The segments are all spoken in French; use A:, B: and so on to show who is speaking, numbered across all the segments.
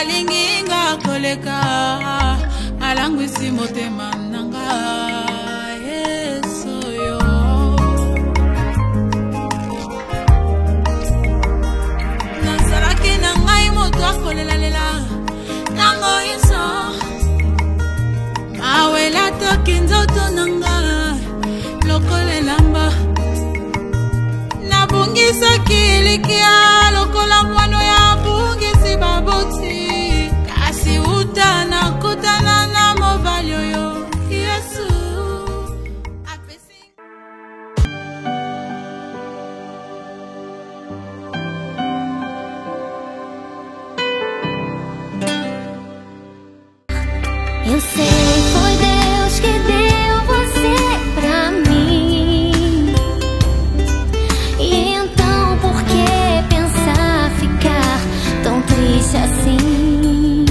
A: alinginga koleka alangwisi motema nanga Yesu yo Nazaraki nangai moto akolela lela nango Yesu Awela toki nzoto nanga lokolela mba Nabungisa kilikia lokola mwano ya bungisi baboti Kasi utana kutana na mobali yo Yesu
B: Eu sei, foi Deus que deu você pra mim. E então por que pensar ficar tão triste assim?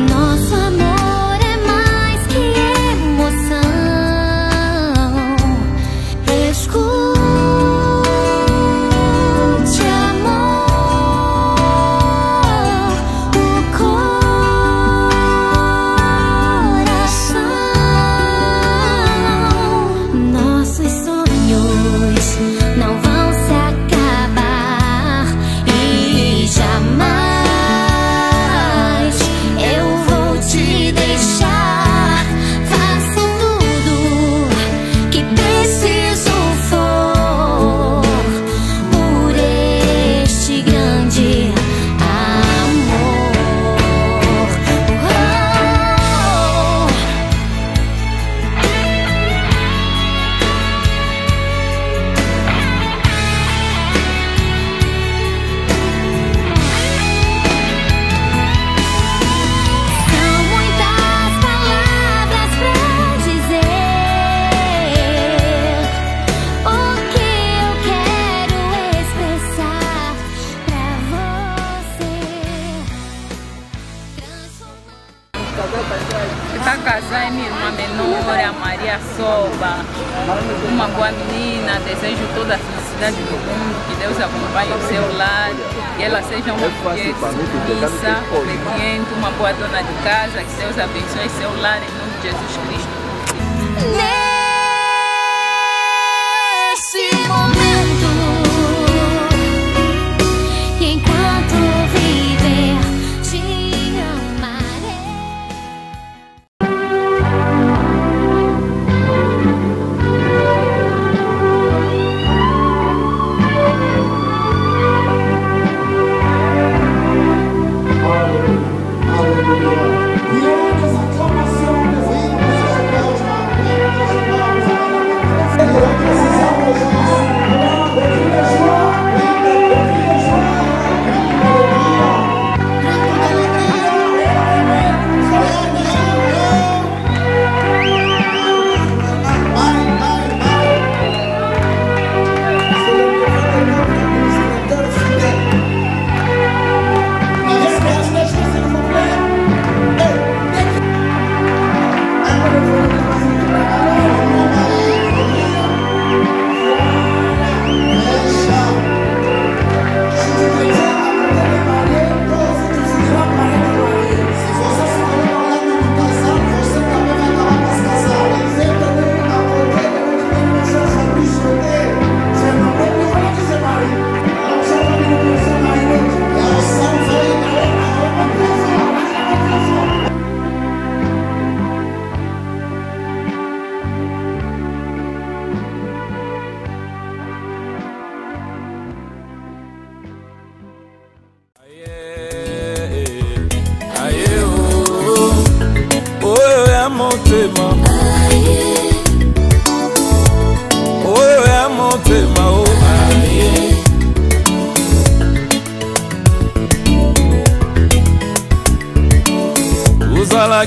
B: Nosso amor é mais que emoção. Escute, amor, o nossos sonhos não vão se acabar e jamais eu vou te deixar. Faço tudo que preciso for por este grande amor. São muitas palavras pra dizer o que eu quero expressar pra você.
C: Está casada minha irmã menor, a Maria Soba, uma boa menina, desejo toda a felicidade do mundo, que Deus acompanhe o seu lar, que ela seja uma mulher submissa, obediente, uma boa dona de casa, que Deus abençoe seu lar em nome de Jesus Cristo.
B: Nesse momento, enquanto viver, te amarei.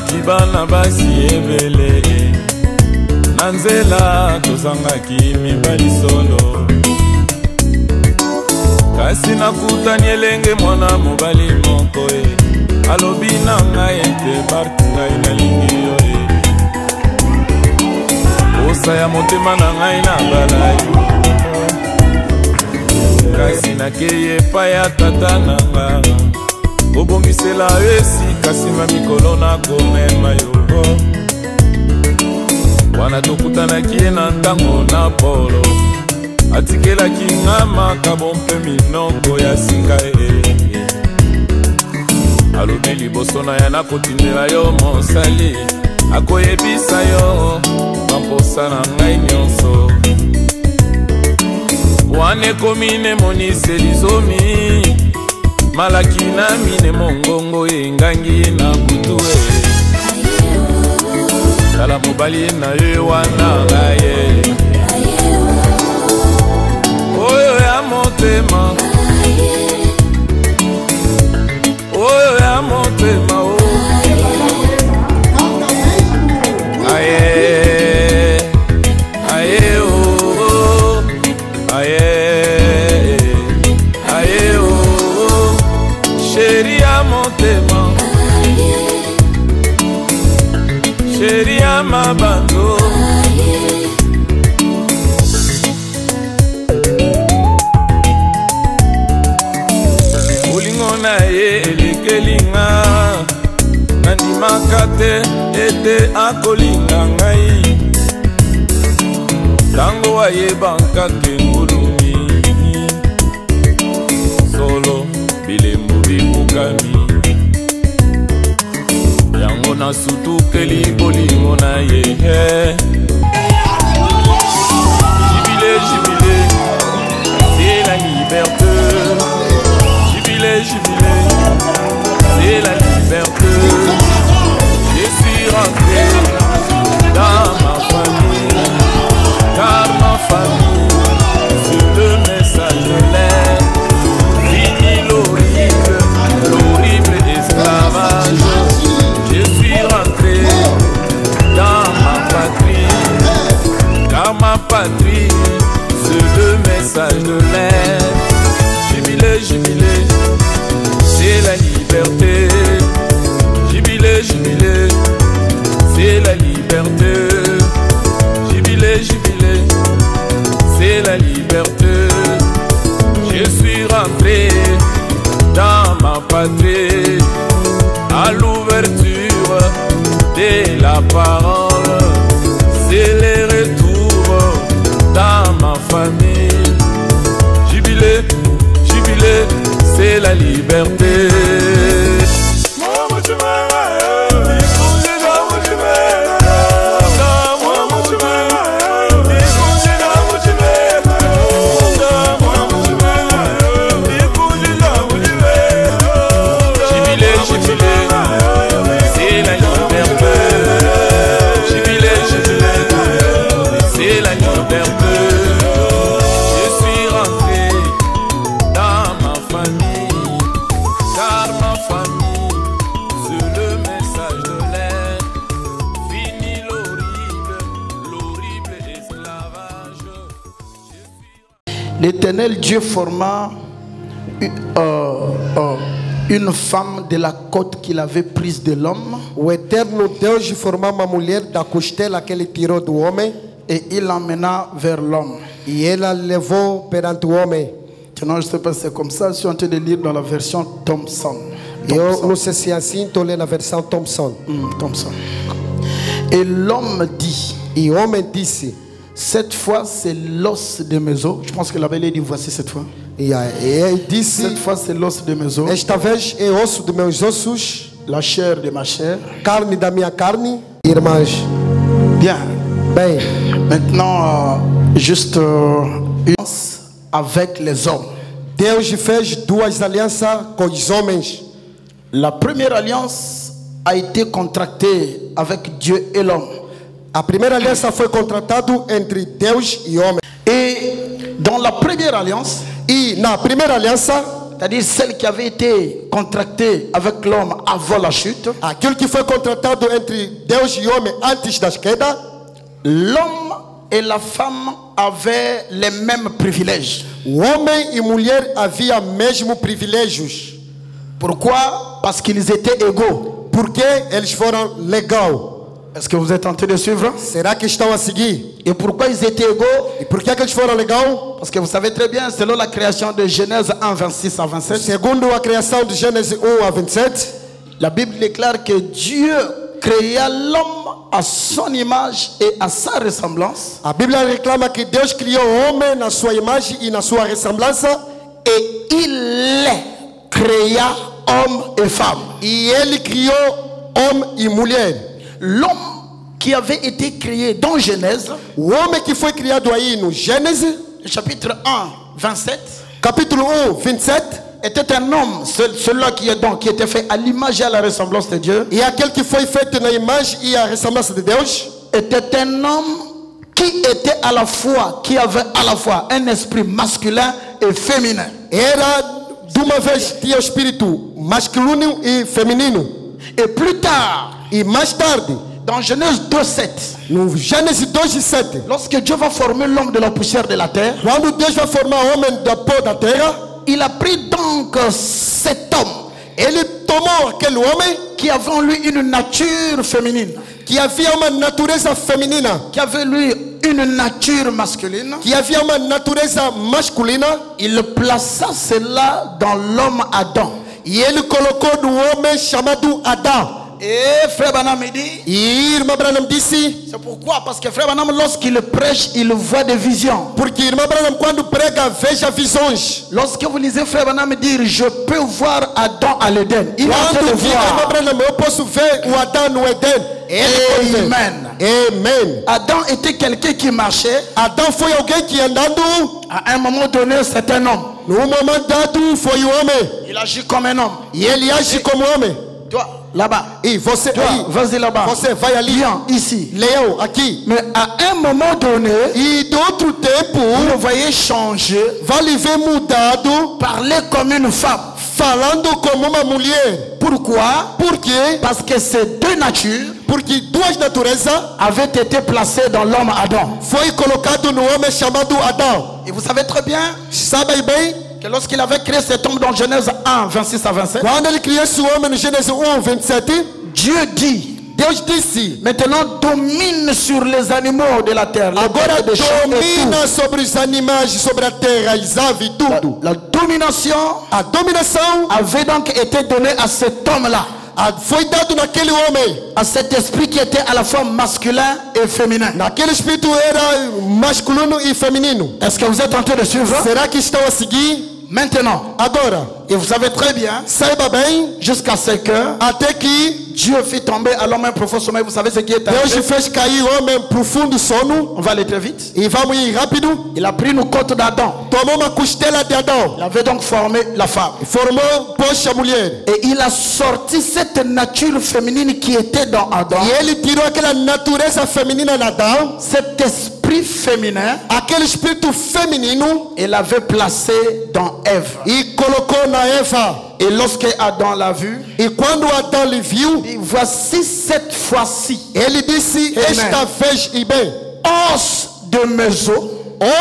D: Kibana basi ebele Nanzela tozangaki mibali solo Kasi nakutani elenge mwana mobali moko Alobi na ngai ete parti ngai nalingi yo Osa ya motema na ngai na balai Kasi nakeye pa ya tata nanga obongisela esika nsima mikolo na komema yo wana tokutanaki ye na ntango na polo atikelaki nga makabo mpe minoko ya sika alobi liboso na ya nakotindela yo mosali akoyebisa yo bamposa na ngai nyonso wana ekomi nemoniseli zomi malaki na mine mongongo engangi na butu tala mobali na yo wana ngaye oyo ya motema oyo ya motema o aye aye o aye aye o chéri ya motema chéri ya mabando olingo na ye elekelinga nandimaka te ete akolinga ngai ntango ayebaka kengulumi solo bilembo bibukami yango nasutukeli bolingo na ye jibile jibile c'est la liberté jibile jibile c'est la liberté je suis rentré dans ma famille car ma famille c'est le message de l'air fini l'horrible esclavage. Je suis rentré dans ma patrie car ma patrie c'est le message de l'air. Jubilé, jubilé, c'est la liberté. Jubilé, jubilé, c'est la liberté. Jubilé, jubilé, c'est la liberté. Je suis rentré dans ma patrie à l'ouverture de la parole. C'est le retour dans ma famille. Jubilé, jubilé, c'est la liberté.
E: L'Éternel Dieu forma une femme de la côte qu'il avait prise de l'homme.
F: O eterno Deus formou uma mulher da costela que ele tirou do homem.
E: Et il l'emmena vers l'homme.
F: E ela levou perante o homem.
E: Maintenant, je ne sais pas si c'est comme ça. Je suis en train de lire dans la version Thompson.
F: Eu não sei se é assim, estou lendo a versão Thompson.
E: Thompson. Et l'homme dit.
F: E o homem disse.
E: Cette fois, c'est l'os de mes os. Je pense que la Bible dit voici cette fois.
F: E ele disse.
E: Cette fois, c'est l'os de mes os.
F: Esta vez é osso de meus ossos.
E: La chair de ma chair.
F: Carne da minha carne. Irmãs.
E: Bien.
F: Bem.
E: Maintenant, juste une alliance avec les hommes.
F: Deus fez duas alianças com os homens.
E: La première alliance a été contractée avec Dieu et l'homme.
F: A primeira aliança foi contratada entre Deus e homem.
E: Et dans la première alliance,
F: e na primeira aliança,
E: c'est-à-dire celle qui avait été contractée avec l'homme avant la chute,
F: aquilo que foi contratado entre Deus e homem antes da queda,
E: l'homme et la femme avaient les mêmes privilèges.
F: O homem e mulher havia mesmo privilégios.
E: Pourquoi? Parce qu'ils étaient égaux.
F: Porque eles foram legais.
E: Est-ce que vous êtes tentés de suivre?
F: Será que estão a seguir?
E: Et pourquoi ils étaient égaux?
F: E por que eles foram legal?
E: Parce que vous savez très bien, selon la création de Genèse 1, 26 à 27,
F: Segundo a criação de Gênesis 1 a 27,
E: la Bible déclare que Dieu créa l'homme à son image et à sa ressemblance.
F: a Bíblia reclama que Deus criou o homem na sua imagem e na sua ressemblança,
E: Et il les créa homme et femme.
F: e ele criou homem e mulher.
E: L'homme qui avait été créé dans Genèse,
F: O homem que foi criado aí no Gênesis,
E: chapitre 1, 27,
F: capítulo 1, 27,
E: était un homme, celui-là qui était fait à l'image et à la ressemblance de Dieu,
F: e aquele que foi feito na imagem e a ressemblança de Deus,
E: était un homme qui était à la fois, qui avait à la fois un esprit masculin et féminin.
F: era de uma vez tinha o espírito masculino e feminino.
E: Et plus tard,
F: E mais tarde,
E: dans Genèse 2:7,
F: no Gênesis 2:7,
E: lorsque Dieu va former l'homme de la poussière de la terre,
F: quando Deus vai formar o homem da pó da terra,
E: il a pris donc cet homme
F: ele tomou aquele homem
E: qui avait en lui une nature féminine,
F: que havia uma natureza feminina,
E: qui avait lui une nature masculine,
F: que havia uma natureza masculina,
E: il le plaça cela dans l'homme Adam.
F: e ele colocou no homem chamado Adão.
E: Et frère Branham me dit,
F: E irmã Branham disse,
E: c'est pourquoi? Parce que frère Branham, lorsqu'il prêche, il voit des visions.
F: porque irmã Branham quando prega veja visões.
E: Lorsque vous lisez frère Branham dire, je peux voir Adam à l'Éden, il est en train de
F: Quando diga irmã
E: voir.
F: Branham, eu posso ver o Adão no Éden. Ele pode ver.
E: Amen.
F: Amen.
E: Adam était quelqu'un qui marchait.
F: Adão foi alguém que andando,
E: À un moment donné, c'est un homme.
F: no momento dado foi o homem.
E: Il agit comme un homme.
F: E ele age como homem.
E: Toi, là-bas.
F: E você
E: Toi,
F: aí,
E: vas-y là-bas.
F: você vai ali,
E: Viens ici.
F: leão aqui.
E: Mais à un moment donné,
F: E de outro tempo,
E: vous le voyez changer,
F: vai lhe ver mudado,
E: parler comme une femme.
F: falando como uma mulher.
E: Pourquoi?
F: Por quê?
E: Parce que ces deux natures
F: Porque duas naturezas
E: avaient été placées dans l'homme Adam.
F: foi colocado no homem chamado Adão.
E: Et vous savez très bien
F: Sabe bem?
E: que lorsqu'il avait créé cet homme dans Genèse 1, 26 à 27,
F: Quando ele criou esse homem no Gênesis 1, 27,
E: Dieu dit,
F: Deus disse:
E: maintenant domine sur les animaux de la terre. les
F: agora
E: bêtes de champ et
F: domina sobre os animais, sobre a terra, as aves, tudo.
E: tout. La domination
F: A dominação
E: avait donc été donnée à cet homme-là,
F: foi dado naquele homem.
E: à cet esprit qui était à la fois masculin et féminin.
F: Naquele espírito era masculino e feminino.
E: Est-ce que vous êtes en train de suivre?
F: Será que estão a seguir?
E: Maintenant,
F: Agora,
E: et vous savez très bien,
F: saiba bem,
E: jusqu'à ce que
F: até que
E: Dieu fit tomber à l'homme un profond sommeil. Vous savez ce qui est
F: Deus
E: arrivé?
F: fez cair o homem profundo sono.
E: On va aller très vite.
F: E vamos ir rápido.
E: Il a pris une côte d'Adam.
F: Tomou uma costela de Adão.
E: Il avait donc formé la femme.
F: Formou, pôs a mulher.
E: Et il a sorti cette nature féminine qui était dans Adam.
F: E ele tirou aquela natureza feminina de Adão.
E: Cet esprit féminin,
F: Aquele espírito feminino.
E: il l'avait placé dans Ève.
F: E colocou na Eva.
E: Et lorsque Adam l'a vu,
F: E quando Adão lhe viu,
E: il dit, voici cette fois-ci,
F: ele disse:
E: Amen.
F: esta vez e bem,
E: os de mes os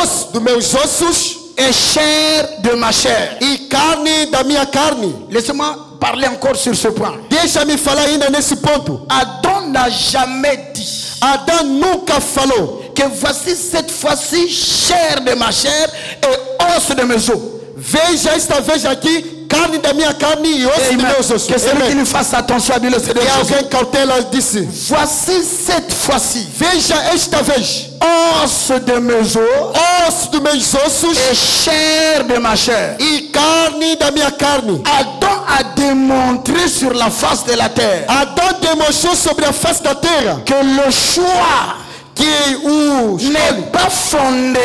F: osso dos meus ossos
E: et chair de ma chair.
F: e carne da minha carne.
E: Laissez-moi parler encore sur ce point.
F: Deixa-me falar ainda nesse ponto.
E: Adam n'a jamais dit
F: Adão nunca falou:
E: que voici cette fois-ci chair de ma chair et os de mes os.
F: veja esta vez aqui, carne da minha carne e osso dos meus ossos.
E: Que celui qui
F: Amen.
E: lui fasse attention à lui le Seigneur
F: E
E: Jésus.
F: alguém cautela disse:
E: Voici cette fois-ci
F: veja esta vez,
E: os de mes os
F: osso dos meus ossos
E: et chair de ma chair.
F: e carne da minha carne.
E: Adam a démontré sur la face de la terre
F: Adão demonstrou sobre a face da terra
E: que le choix
F: que o
E: n'est pas fondé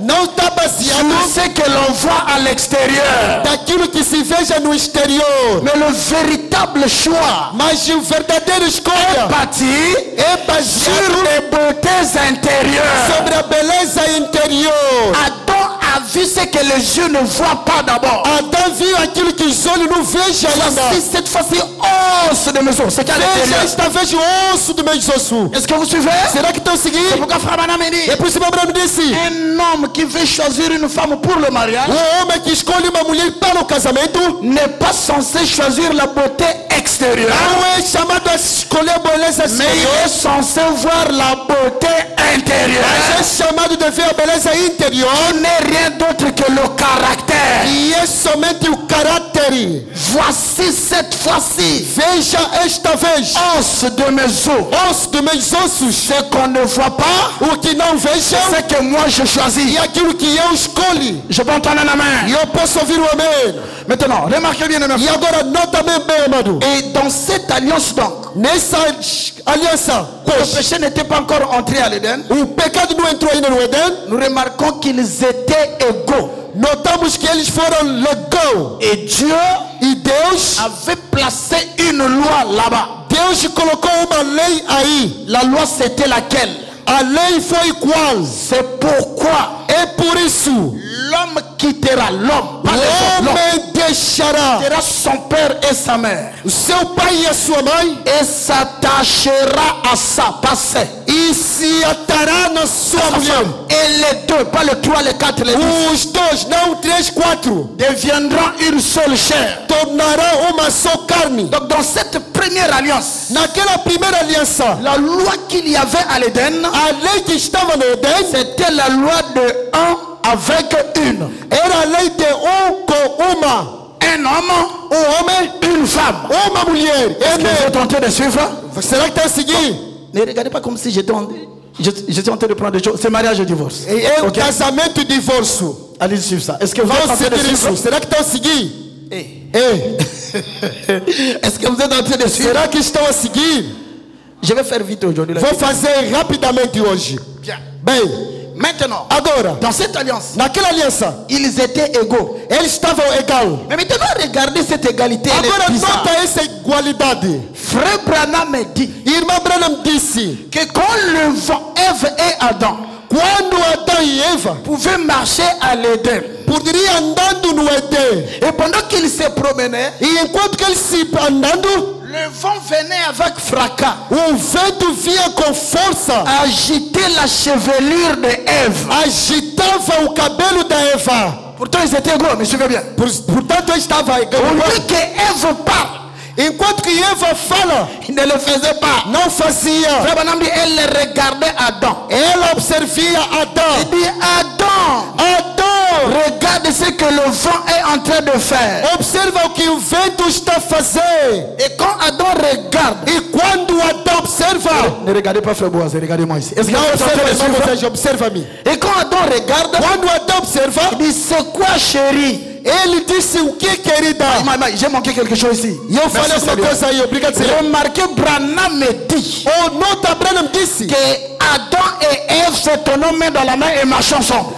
F: não está baseado
E: sur ce que l'on voit à l'extérieur,
F: daquilo que se veja no exterior,
E: mais le véritable choix
F: mas o verdadeiro escolha
E: bâti
F: é
E: sur
F: baseado
E: les beautés intérieures.
F: sobre a beleza interior.
E: Adam a vu ce que les yeux ne voient pas d'abord.
F: Adão viu aquilo que os olhos não vejam
E: Voici
F: ainda.
E: cette fois-ci os de mes os. C'est qu'à
F: Veja
E: l'intérieur.
F: esta vez o osso dos meus ossos.
E: Est-ce que vous suivez?
F: Será que estão
E: C'est
F: seguindo?
E: pourquoi Frère Branham dit,
F: É por isso que Abraão disse:
E: un homme qui veut choisir une femme pour le mariage
F: o homem que escolhe uma mulher para o casamento
E: n'est pas censé choisir la beauté extérieure. Mais il est censé voir la beauté intérieure. Qui n'est rien d'autre que le caractère. Voici cette fois-ci. Os de mes os. Ce qu'on ne voit pas, c'est que moi je choisis. Je peux entendre la main. Maintenant, remarquez bien. Et dans cette alliance donc, le péché n'était pas encore entré à l'Éden. Nous remarquons qu'ils étaient égaux. Et Dieu avait placé une loi là-bas. La loi c'était laquelle? C'est pourquoi l'homme quittera quittera son père et sa mère et s'attachera à sa passée. Et les deux, pas le 3, le 4, les 10, deviendront une seule chair. Donc dans cette première alliance, la loi qu'il y avait à l'Éden, c'était la loi de un avec une. Un homme, une femme. Est-ce que vous êtes en train de suivre? Ne regardez pas comme si j'étais en train de prendre des choses. C'est mariage et divorce. Okay. Allez suivre ça. Est-ce que vous êtes en train de suivre? Est-ce que vous êtes en train de suivre? Je vais faire vite aujourd'hui. Bien. Maintenant, dans cette alliance, ils étaient égaux. Mais maintenant, regardez cette égalité. Frère Branham me dit que quand le vent, Ève et Adam pouvaient marcher à l'Éden, et pendant qu'ils se promenaient, le vent venait avec fracas, agiter la chevelure de Ève. Pourtant ils étaient égaux, mais suivez bien. Au lieu que Ève parle, il ne le faisait pas. Elle regardait Adam. Elle observait Adam. Il dit Adam, regarde ce que le vent est en train de faire. Observe o que o vento está a fazer. Et quand Adam regarde, e quando Adam observa, ne regardez pas frère Boaz, regardez-moi ici. Est-ce que vous observez? Et quand Adam regarde, quando Adam observa, il dit c'est quoi chérie? Ele disse o que querida? J'ai manqué quelque chose ici. Remarquez, Branham me dit que Adam et Ève se tenaient main dans la main et marchaient ensemble.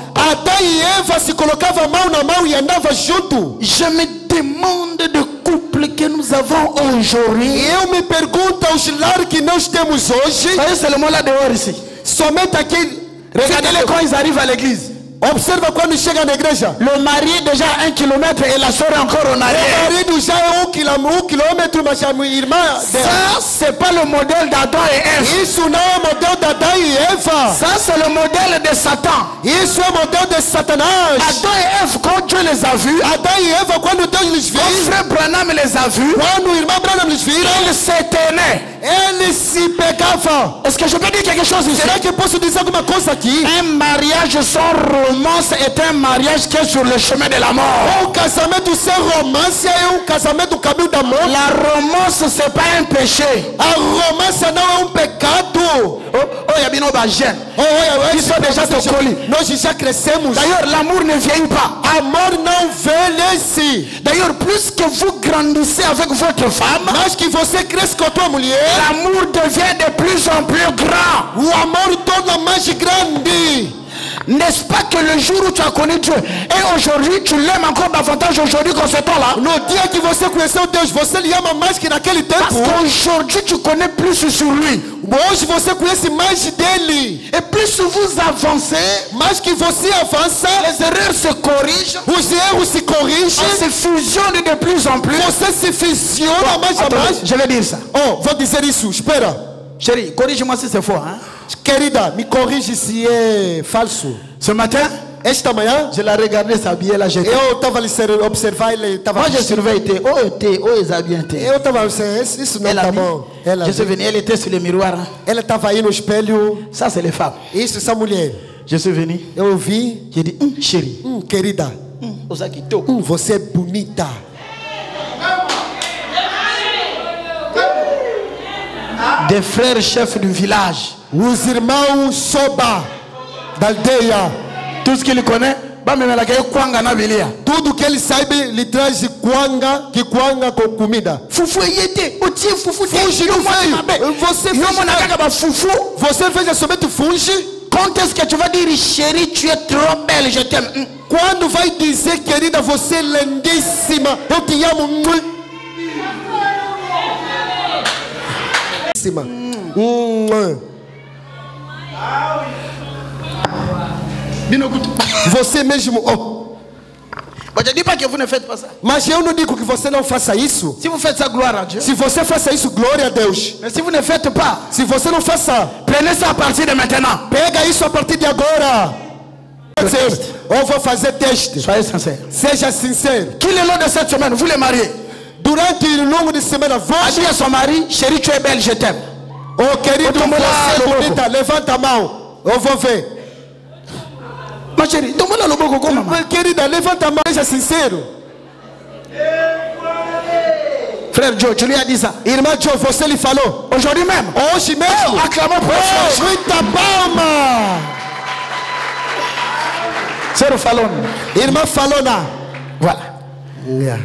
E: Je me demande de couple que nous avons aujourd'hui. C'est le mot là dehors ici. Regardez-les quand ils arrivent à l'église. Observe quando chega na igreja. Le mari est déjà à 1 kilomètre et la soeur est encore en arrière. Le marido já é 1 kilomètre, mas a minha irmã. Ça c'est pas le modèle d'Adam et Ève. Isso não é o modelo d'Adam e Eva. Ça c'est le modèle de Satan. Isso é o modelo de Satanás. Adam et Ève quand Dieu les a vus. Adam e Eva quando Deus les viu. Quand frère Branham les a vus. Quando o irmão Branham les viu. Ils s'éteignaient. Eles se pegavam. Est-ce que je peux dire quelque chose ici? Será que eu posso dizer alguma coisa aqui? Un mariage sans romance est un mariage qui est sur le chemin de la mort. Casamento sem romance é casamento do caminho da morte. La romance c'est pas un péché. A romance não é pecado. Oh, yabino ba jeune. Ils sont déjà colis. Nós já crescemos. D'ailleurs, l'amour ne vieillit pas. Amor não envelhece. D'ailleurs, plus que vous grandissez avec votre femme, mais que você cresce com a tua mulher, l'amour devient de plus en plus grand. O amor torna mais grande. N'est-ce pas que le jour où tu as connu Dieu et aujourd'hui tu l'aimes encore davantage aujourd'hui qu'en ce temps-là? No dia que você conheceu Deus, você lhe ama mais que naquele tempo. Parce qu'aujourd'hui tu connais plus sur lui. Hoje você conhece mais dele. Et plus vous avancez, mais que você avança, les erreurs se corrigent. Os erros se corrigem. On se fusionne de plus en plus. Você se fusiona mais a mais. Je vais dire ça. Oh, vou dizer isso. Espera. Chérie, corrige-moi si c'est faux, hein? Querida, me corrige se é falso. Ce matin,
F: esta manhã,
E: je l'ai regardé s'habiller là, j'étais.
F: eu estava ali observar, ele estava.
E: Moi, je surveille, oh, Isabien.
F: Eu estava isso não
E: Elle a
F: tá
E: dit,
F: bom. Ela
E: je suis venu, elle était sur le miroir. Hein.
F: ela estava aí no espelho.
E: Ça, c'est les femmes.
F: Isso, essa mulher.
E: Je suis venu,
F: Eu vi,
E: j'ai dit, chérie,
F: querida, você é bonita.
E: des frères chefs du village.
F: Os irmãos Soba da aldeia.
E: Tout ce qu'il connaît,
F: tudo que ele sabe, lhe traz kikwanga com comida.
E: Fufu yete, o tio fufu
F: funge não veio. Você fez somente funge.
E: Quand est-ce que tu vas dire chérie, tu es trop belle, je t'aime?
F: Quando vai dizer querida, você é lindíssima, eu te amo. Você mesmo.
E: Mas je ne dis pas que vous ne faites pas ça.
F: Mas eu não digo que você não faça isso.
E: Si vous faites ça, gloire à Dieu.
F: Se você faça isso, glória a Deus.
E: Mais si vous ne faites pas,
F: se você não faça,
E: prenez ça à partir de maintenant.
F: Pega isso a partir de agora. Eu vou fazer teste.
E: Soyez sincère.
F: Seja sincero.
E: Tout le long de cette semaine, vous les mariez.
F: Durante o longo de semana,
E: a dit à son mari, chérie, tu es belle, je t'aime.
F: Oh querido, você é bonita, levanta a mão. Eu vou ver.
E: Mas chérie, toma-la no boco como?
F: Querida, levanta a mão, seja sincero.
E: Frère Joe, tu lui as dit ça.
F: Irmã Joe, você lhe falou.
E: Aujourd'hui même.
F: Hoje mesmo.
E: Acclamons pour
F: Deus. Muita palma.
E: Sœur Falona.
F: Irmã Falona.
E: Voilà.
F: Yeah.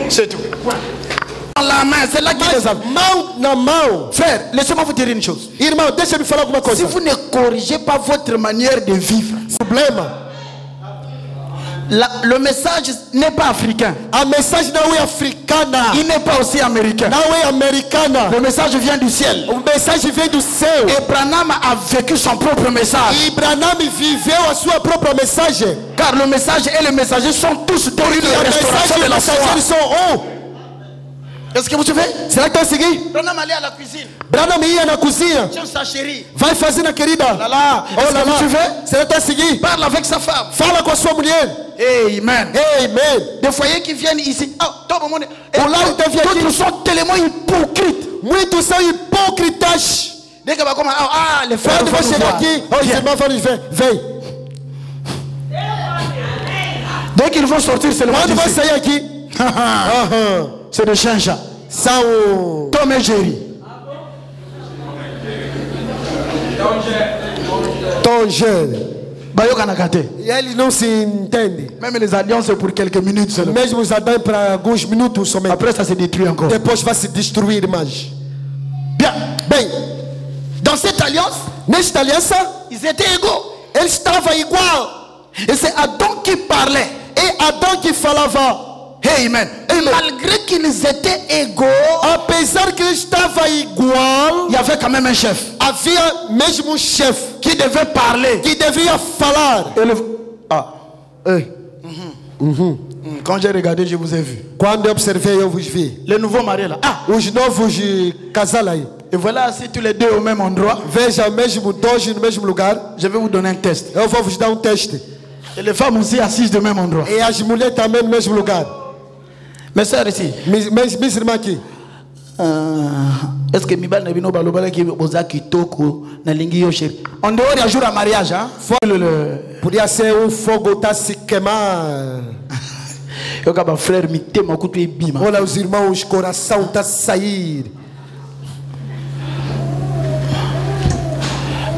E: C'est tout. La main, c'est là qui les a.
F: Mão na mão.
E: Frère, laissez-moi vous dire une chose.
F: Irmão, deixa-me falar alguma coisa.
E: Si vous ne corrigez pas votre manière de vivre,
F: problema.
E: Le message n'est pas africain.
F: A mensagem não é africana.
E: Il n'est pas aussi américain.
F: Não é americana.
E: Le message vient du ciel.
F: O mensagem vem do céu.
E: Et Branham a vécu son propre message.
F: E Branham viveu a sua própria mensagem.
E: Car le message et le messager sont tous dans une restauration de la foi. Est-ce que vous suivez?
F: Será que está seguindo?
E: Branham allait à la cuisine.
F: Branham ia na cozinha.
E: Tiens sa chérie.
F: Vai fazendo, querida.
E: Là là.
F: Oh là là. Será que está seguindo?
E: Parle avec sa femme.
F: Fala com a sua mulher.
E: Amen.
F: Amen.
E: Des foyers qui viennent ici. Oh,
F: D'autres
E: sont tellement hypocrites.
F: Muitos são hipócritas.
E: Dès que va comme les frères
F: vão chegar aqui. Oh, os irmãos vão dizer, vem.
E: Dès qu'ils vont sortir, c'est le
F: quando vai sair aqui.
E: C'est de chancha.
F: São
E: Tom et Jerry.
F: Tom Jerry.
E: E
F: ele não se entende.
E: Même les alliances pour quelques minutes seulement.
F: Mesmo os adãos para alguns minutos somente.
E: Après ça se détruit encore.
F: Depois vai se destruir mais.
E: Bien.
F: Bem,
E: dans cette alliance,
F: nesta aliança,
E: ils étaient égaux.
F: Eles estavam igual.
E: Et c'est Adam qui parlait.
F: Et Adam qui falava.
E: Amen. Et malgré qu'ils étaient égaux,
F: apesar que eles estavam igual,
E: il y avait quand même un chef.
F: Havia mesmo chef
E: qui devait parler.
F: Qui devia falar.
E: Quand j'ai regardé, je vous ai vu.
F: Quando eu observei, eu vos vi.
E: Les nouveaux mariés là.
F: Os novos casal aí.
E: Et voilà assis tous les deux au même endroit.
F: Veja mesmo dois no mesmo lugar.
E: Je vais vous donner un test.
F: Eu vou vos dar teste.
E: Et les femmes aussi assises au même endroit.
F: E as mulheres também no mesmo lugar.
E: Mes sœurs ici.
F: Mes irmãs aqui.
E: Est-ce que mi bana bino balobala ki boza kitoko na lingi yo chérie. En dehors du jour à mariage, hein?
F: Podia ser fogo tá se queimar.
E: Eu acaba frère mi tema kutu e bima.
F: Olha os irmãos, coração tá sair.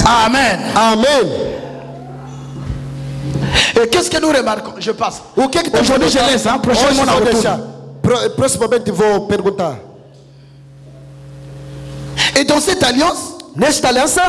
E: Amen.
F: Amen.
E: Et qu'est-ce que nous remarquons? Je passe.
F: Aujourd'hui
E: je laisse, hein? Prochainement on
F: deixar. Proximamente vou perguntar.
E: Et dans cette alliance,
F: nesta aliança,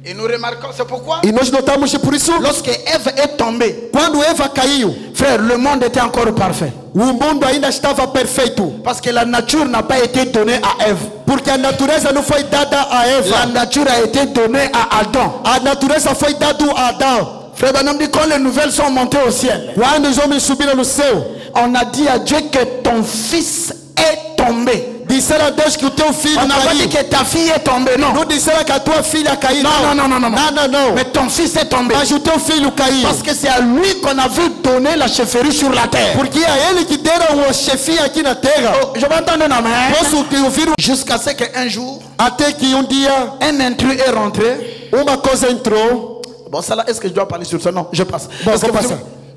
E: et nous remarquons, c'est pourquoi,
F: e nós notamos por isso,
E: lorsque Ève est tombée,
F: quando Eva caiu,
E: frère, le monde était encore parfait.
F: O mundo ainda estava perfeito.
E: Parce que la nature n'a pas été donnée à Ève.
F: Porque a natureza não foi dada a Eva.
E: La nature a été donnée à Adam.
F: A natureza foi dada a Adão.
E: Frère Branham dit quand les nouvelles sont montées au ciel,
F: quando os homens subiram no céu,
E: on a dit à Dieu que ton fils est tombé. disera a Deus que o teu filho
G: On n'a pas dit
E: caiu.
G: que ta fille est tombée, non.
E: Não disera que a tua filha caiu.
G: Non.
E: Não.
G: Mais ton fils est tombé.
E: Mas o teu filho caiu.
G: Parce que c'est à lui qu'on a vu donner la chefferie sur la terre.
E: Porque é ele que deram a chefia aqui na terra.
G: Oh, je vais entendre un amen.
E: Posso te ouvir
G: Jusqu'à ce qu'un jour,
E: até que dia
G: un intrus est rentré.
E: uma coisa entrou.
G: Bon, ça là, est-ce que je dois parler sur ça? Non, je passe.
E: Bon,
G: Parce que
E: passe.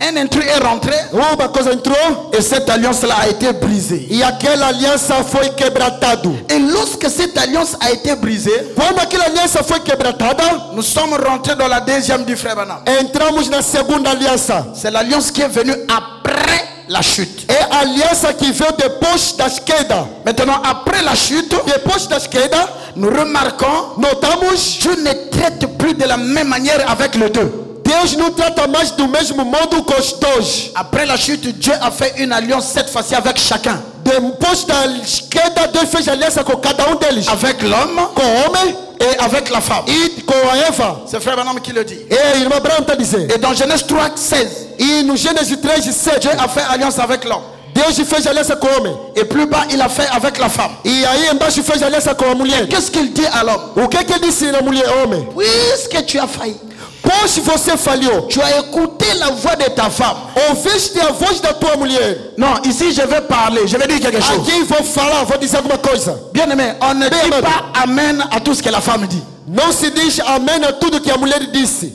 G: un intrus est rentré
E: Uma coisa entrou
G: et cette alliance-là a été brisée.
E: e aquela aliança foi quebratado.
G: Et lorsque cette alliance a été brisée,
E: Quando aquela aliança foi quebratada,
G: nous sommes rentrés dans la deuxième du frère Branham.
E: entramos na segunda aliança.
G: C'est l'alliance qui est venue après la chute.
E: É a aliança que veio depois da queda.
G: Maintenant, après la chute,
E: Depois da queda,
G: nous remarquons
E: notamos
G: Dieu ne traite plus de la même manière avec les deux.
E: Deus não trata mais do mesmo modo com os dois.
G: Après la chute, Dieu a fait une alliance cette fois-ci avec chacun.
E: Depois da queda, Deus fez aliança com cada deles.
G: Avec l'homme
E: Com o homem
G: et avec la femme.
E: e com a Eva.
G: C'est frère Branham qui le dit.
E: E a irmã Abraão está dizendo.
G: Et dans Genèse 3, 16,
E: E no Gênesis 3, 7,
G: Dieu a fait alliance avec l'homme.
E: Deus fez aliança com o homem.
G: Et plus bas, il a fait avec la femme.
E: E aí embaixo fez aliança com a mulher.
G: Qu'est-ce qu'il dit à l'homme?
E: O que ele disse na mulher, homem?
G: Puisque tu as failli,
E: Pois você falhou,
G: tu as écouté la voix de ta femme.
E: ouviste a voz da tua mulher.
G: Non, ici je vais parler, je vais dire quelque chose.
E: Aqui vou falar, vou dizer alguma coisa.
G: Bien aimé, on ne
E: Bien
G: dit
E: aimé.
G: pas amen à tout ce que la femme dit.
E: Não se diz amém a tudo que a mulher disse.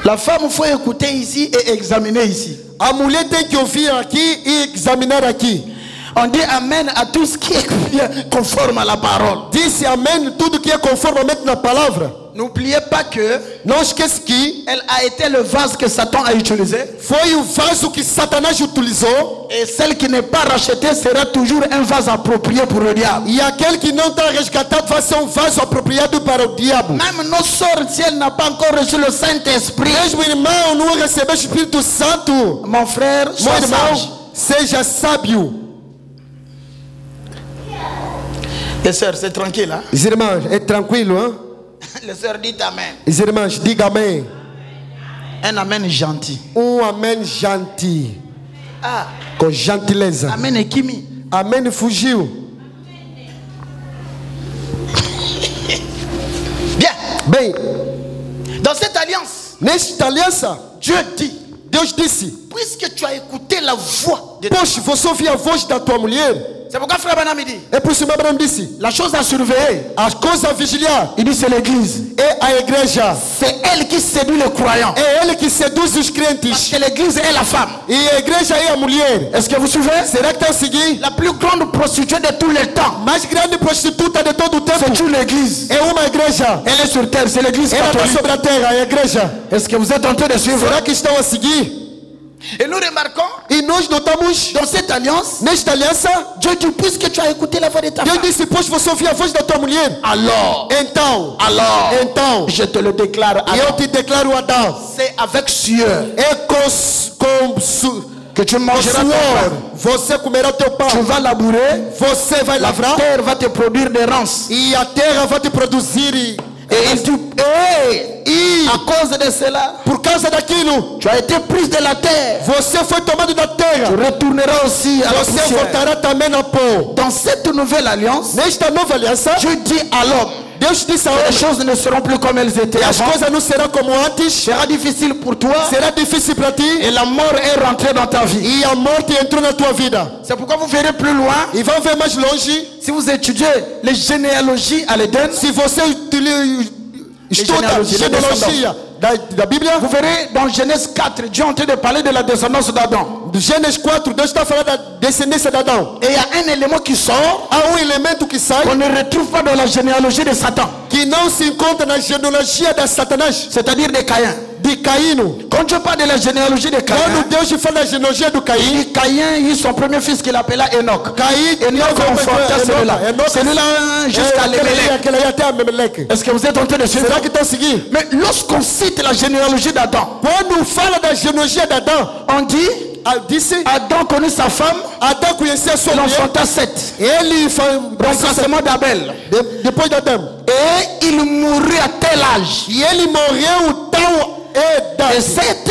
G: La femme, il faut écouter ici et examiner ici.
E: A mulher tem que ouvir aqui e examinar aqui.
G: On dit amen à tout ce qui est bien conforme à la parole.
E: Disse amém tudo que é conformemente na palavra.
G: N'oubliez pas que
E: Não esquece que
G: elle a été le vase que Satan a utilisé.
E: foi o vaso que Satanás utilizou.
G: Et celle qui n'est pas rachetée sera toujours un vase approprié pour le diable.
E: E aquele que não está resgatado vai ser um vaso apropriado para o diabo.
G: Même nos sœurs, si elle n'a pas encore reçu le Saint-Esprit,
E: Mesmo irmão não recebeu o Espírito Santo,
G: mon frère,
E: meu
G: sois sage.
E: irmão, seja sábio.
G: Les sœurs, c'est tranquille, hein?
E: Os irmãos, é tranquilo, hein?
G: Les sœurs, dites amen.
E: Os irmãos, diga amém.
G: Un amen gentil.
E: Amém gentil,
G: Ah,
E: com gentileza.
G: amen ekimi.
E: Amém fugiu.
G: Bien.
E: Bem,
G: Dans cette alliance,
E: nesta aliança,
G: Dieu dit,
E: Deus disse:
G: puisque tu as écouté la voix de
E: pois você ouviu a voz da tua mulher.
G: C'est pourquoi frère Branham dit,
E: É por isso que Abraão disse:
G: la chose à surveiller,
E: a coisa a vigiar
G: il dit c'est l'église.
E: é a igreja.
G: C'est elle qui séduit les croyants.
E: É ele que seduz os
G: Parce
E: crentes.
G: que l'église est la femme.
E: E a igreja é a mulher.
G: Est-ce que vous suivez?
E: Será que está a seguir?
G: La plus grande prostituée de tous les temps,
E: Mais grande prostituta de todo o tempo
G: c'est une église.
E: é uma igreja.
G: Elle est sur terre, c'est l'église
E: Ela está
G: catholique.
E: sobre a terra, é a igreja.
G: Est-ce que vous êtes en train de suivre?
E: Será que estão a seguir?
G: Et nous remarquons,
E: E nós notamos
G: dans cette alliance,
E: nesta aliança,
G: Dieu dit, puisque tu as écouté la voix de ta
E: Deus
G: femme,
E: disse: pois você ouviu a voz da tua mulher.
G: alors,
E: Então,
G: je te le déclare,
E: eu
G: alors,
E: te declaro, Adão,
G: c'est avec sueur
E: é com
G: que tu mangeras ton
E: suor,
G: pain.
E: você comerá teu pão.
G: Tu vas labourer,
E: Você vai
G: la
E: lavrar
G: terre va te produire des rances.
E: e a terra vai te produzir.
G: Et il dit,
E: E
G: à cause de cela,
E: por causa daquilo,
G: tu as été prise de la terre.
E: você foi tomado da terra.
G: Tu retourneras aussi à la
E: Você
G: poussière.
E: voltará também na pó.
G: Dans cette nouvelle alliance,
E: Nesta nova aliança,
G: Dieu dit à l'homme,
E: Deus disse a
G: les
E: homem:
G: choses ne seront plus comme elles étaient
E: as
G: avant.
E: coisas não serão como antes.
G: Sera difficile pour toi
E: Será difícil para ti.
G: et la mort est rentrée dans ta vie.
E: E a morte entrou na tua vida.
G: C'est pourquoi vous verrez plus loin,
E: E vão ver mais longe.
G: si vous étudiez les généalogies à l'Éden,
E: Se você estuda
G: genealogia,
E: genealogia da Bíblia,
G: vous verrez dans Genèse 4, Dieu est en train de parler de la descendance d'Adam.
E: do Gênesis 4, Deus está falando da descendência de Adão.
G: Et il y a un élément qui sort
E: Há elemento que sai
G: qu'on ne retrouve pas dans la généalogie de Satan,
E: que não se encontra na genealogia de Satanás,
G: c'est-à-dire de Caïn.
E: de Caíno.
G: Quand Dieu parle de la généalogie de Caïn,
E: Quando Deus fala da genealogia do
G: il
E: Caim,
G: dit Caïn eut son premier fils qu'il appela Enoch.
E: Caim
G: Enoch enfanта celui-là. Celui-là jusqu'à Lémelec.
E: aquela aí até a Memeleque.
G: Est-ce que vous êtes en train de suivre?
E: Será que está a seguir?
G: Mais lorsqu'on cite la généalogie d'Adam,
E: Quando fala da genealogia de Adão,
G: on dit
E: disse
G: Adam connut sa femme,
E: Adão conhecia a sua
G: il
E: mulher.
G: enfanta Seth,
E: Ele
G: remplacement d'Abel.
E: depois de Adão.
G: Et il mourut à tel âge.
E: E ele morreu tão
G: Et
E: idade.
G: Seth